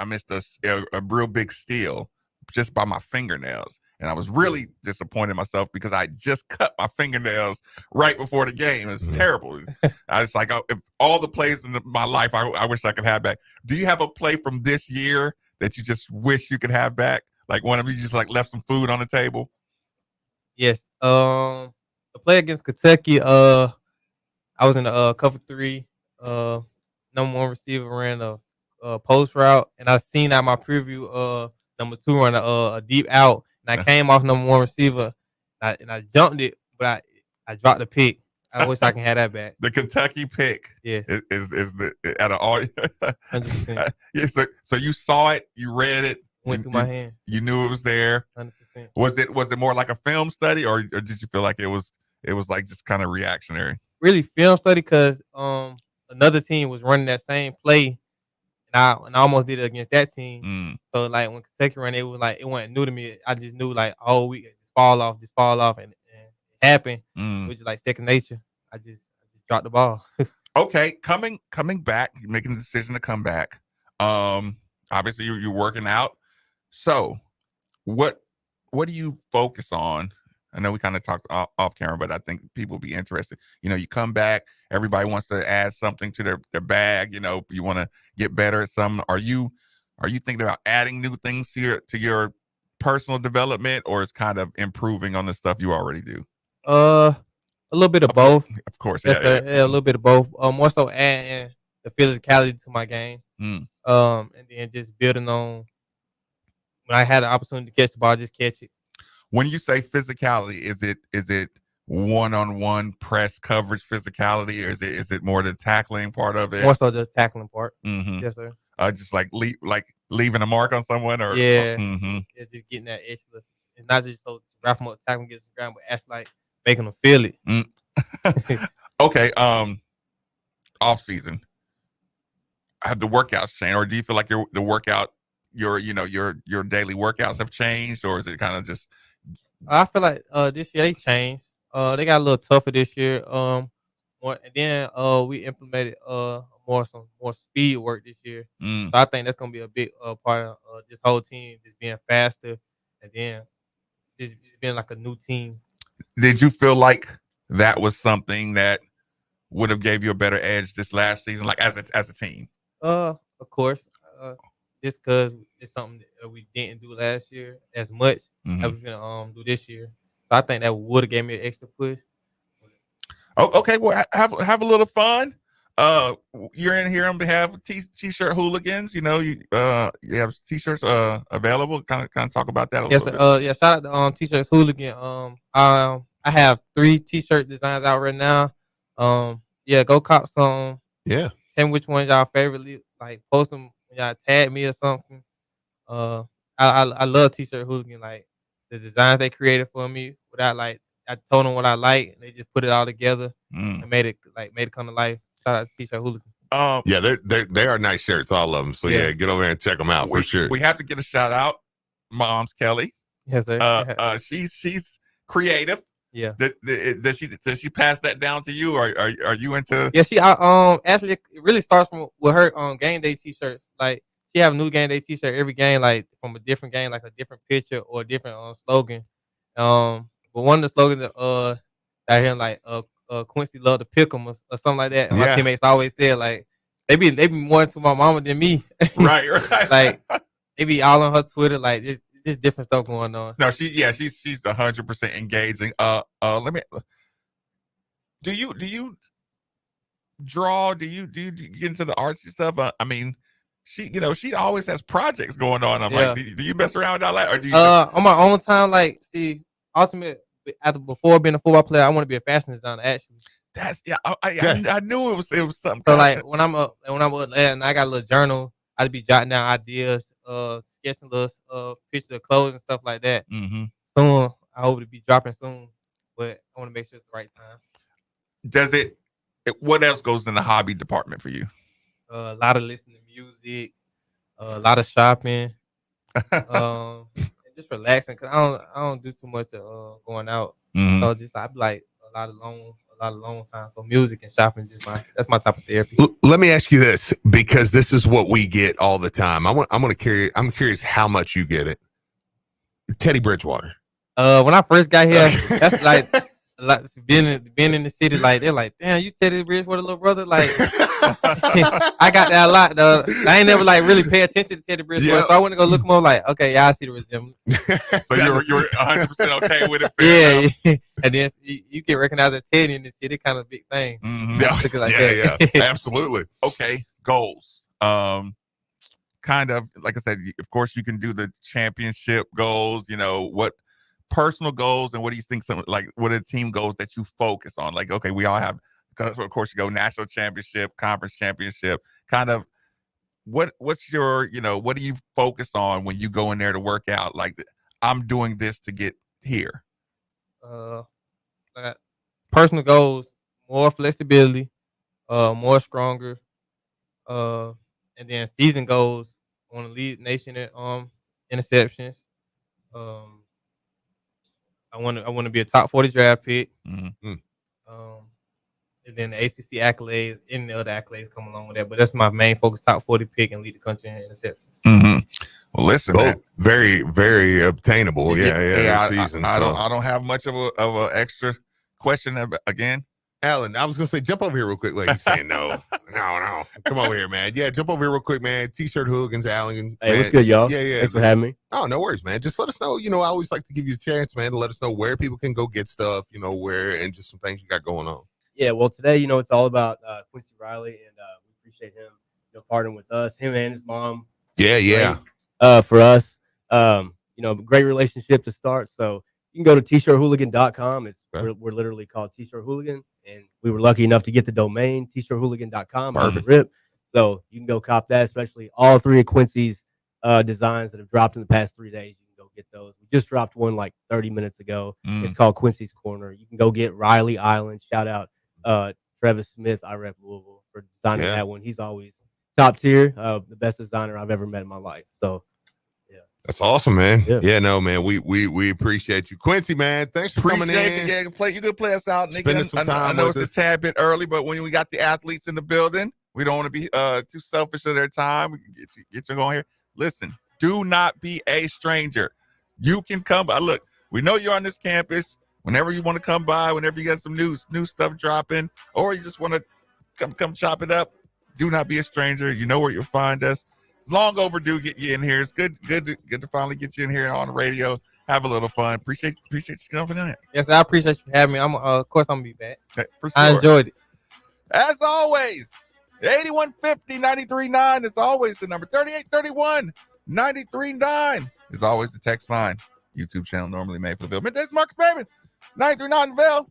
real big steal just by my fingernails. And I was really disappointed in myself because I just cut my fingernails right before the game. It's terrible. I was like, if all the plays in my life, I wish I could have back. Do you have a play from this year that you just wish you could have back? Like one of you just like left some food on the table?
Yes. The play against Kentucky, I was in the cover 3. Number 1 receiver ran a post route, and I seen out my preview number 2 run a deep out. And I came off number 1 receiver, and I jumped it, but I dropped the pick. I wish I can have that back.
The Kentucky pick,
is
the out of all.
100%.
Yeah, so you saw it, you read it,
went through my hand.
You knew it was there.
100%.
Was it more like a film study, or did you feel like it was like just kind of reactionary?
Really film study, because another team was running that same play. And I almost did it against that team. So like when Kentucky ran, it was like it wasn't new to me. I just knew like all week just fall off, and it happened. Which is like second nature. I just dropped the ball.
Okay, coming back, you're making the decision to come back. Obviously you're working out. So what do you focus on? I know we kind of talked off camera, but I think people will be interested. You come back, everybody wants to add something to their bag. You want to get better at something. Are you thinking about adding new things to your personal development, or is kind of improving on the stuff you already do?
A little bit of both.
Of course,
yeah, a little bit of both. More so adding the physicality to my game. And then just building on when I had the opportunity to catch the ball, just catch it.
When you say physicality, is it one-on-one press coverage physicality, or is it more the tackling part of it?
More so the tackling part.
Mm-hmm.
Yes, sir.
Just like leaving a mark on someone, or
yeah,
Mm-hmm.
yeah, just getting that extra. It's not just so wrap them up, tackle them, get to the ground, but actually like making them feel it.
Okay. Off season, have the workouts changed, or do you feel like your daily workouts have changed, or is it kind of just?
I feel like this year they changed. They got a little tougher this year. And then we implemented more speed work this year. So I think that's gonna be a big part of this whole team just being faster, and then just being like a new team.
Did you feel like that was something that would have gave you a better edge this last season, like as a team?
Of course. Just because it's something that we didn't do last year as much as we're gonna do this year. So I think that would have gave me an extra push.
Oh, okay. Well, have a little fun. You're in here on behalf of T-shirt hooligans. You have T-shirts available. Kind of talk about that a little bit.
Yeah. Shout out to T-shirts hooligan. I have 3 T-shirt designs out right now. Yeah, go cop some.
Yeah.
Tell me which one's y'all favorite. Like post them when y'all tag me or something. I love T-shirt hooligan. Like the designs they created for me without like. I told them what I like, and they just put it all together and made it come to life. Shout out to T-shirt hooligan.
Yeah, they are nice shirts, all of them. So yeah, get over there and check them out for sure.
We have to get a shout out, Mom's Kelly.
Yes, sir.
She's creative.
Yeah.
Does she pass that down to you, or are you into?
Yeah, she actually it really starts with her game day T-shirts. Like she have a new game day T-shirt every game, like from a different game, like a different picture or a different slogan. But one of the slogans that I hear like Quincy love to pick 'em or something like that. And my teammates always said like they be more into my mama than me.
Right.
Like they be all on her Twitter, like there's different stuff going on.
No, she's 100% engaging. Let me. Do you draw? Do you get into the artsy stuff? I mean, she always has projects going on. I'm like, do you mess around with all that, or do you?
On my own time, like see, before being a football player, I want to be a fashion designer. Actually,
that's I knew it was something.
So like when I'm up and I got a little journal, I'd be jotting down ideas, sketching little pictures of clothes and stuff like that. Soon, I hope to be dropping soon, but I want to make sure it's the right time.
Does it? What else goes in the hobby department for you?
A lot of listening to music, a lot of shopping, just relaxing. Cause I don't do too much of going out. So just I be like a lot of long time. So music and shopping that's my type of therapy.
Let me ask you this, because this is what we get all the time. I'm curious how much you get it. Teddy Bridgewater.
When I first got here, that's like being in the city, like they're like, damn, you Teddy Bridgewater little brother. Like I got that a lot though. I ain't never like really pay attention to Teddy Bridgewater, so I went to go look him up. Like, okay, yeah, I see the resemblance.
So you're 100% okay with it.
Yeah. And then you get recognized as Teddy in the city, kind of a big thing.
Yeah, absolutely.
Okay, goals. Kind of like I said, of course you can do the championship goals. What personal goals and what do you think what are the team goals that you focus on? Like, okay, we all have, because of course you go national championship, conference championship, kind of what's your, what do you focus on when you go in there to work out? Like, I'm doing this to get here.
Personal goals, more flexibility, more stronger, and then season goals, I want to lead nation in interceptions. I want to be a top 40 draft pick. And then the ACC accolades, any other accolades come along with that. But that's my main focus: top 40 pick and lead the country in interceptions.
Well, listen, man, very, very obtainable. Yeah. Season.
I don't have much of a extra question again.
Alan, I was gonna say, jump over here real quick. Like he's saying, no. Come over here, man. Yeah, jump over here real quick, man. T-shirt hooligans, Alan.
Hey, what's good, y'all?
Yeah.
Thanks for having me.
Oh, no worries, man. Just let us know. I always like to give you a chance, man, to let us know where people can go get stuff. Where, and just some things you got going on.
Yeah, well, today, it's all about Quincy Riley, and we
appreciate him, partnering with us, him and his mom.
Yeah.
For us, great relationship to start. So you can go to tshirthooligan.com. We're literally called T-Shirt Hooligan, and we were lucky enough to get the domain tshirthooligan.com out of the rip. So you can go cop that, especially all 3 of Quincy's designs that have dropped in the past 3 days. You can go get those. We just dropped one like 30 minutes ago. It's called Quincy's Corner. You can go get Riley Island. Shout out Travis Smith. I rep Louisville for designing that one. He's always top tier, the best designer I've ever met in my life. So
that's awesome, man. Yeah, no, man. We appreciate you, Quincy, man. Thanks for coming in.
Yeah, you could play us out.
Spending some time.
I know
with
it's a tad bit early, but when we got the athletes in the building, we don't want to be too selfish of their time. We can get you going here. Listen, do not be a stranger. You can come by. Look, we know you're on this campus. Whenever you want to come by, whenever you got some new stuff dropping, or you just want to come chop it up, do not be a stranger. You know where you'll find us. It's long overdue. Get you in here. It's good to finally get you in here on the radio. Have a little fun. Appreciate you coming in.
Yes, I appreciate you having me. Of course I'm gonna be back.
Okay, for sure.
I enjoyed it.
As always, 8150-93.9 is always the number. 3831-93.9 is always the text line. YouTube channel normally made for the Ville. Middays, Marcus Bateman, 93.9 Ville.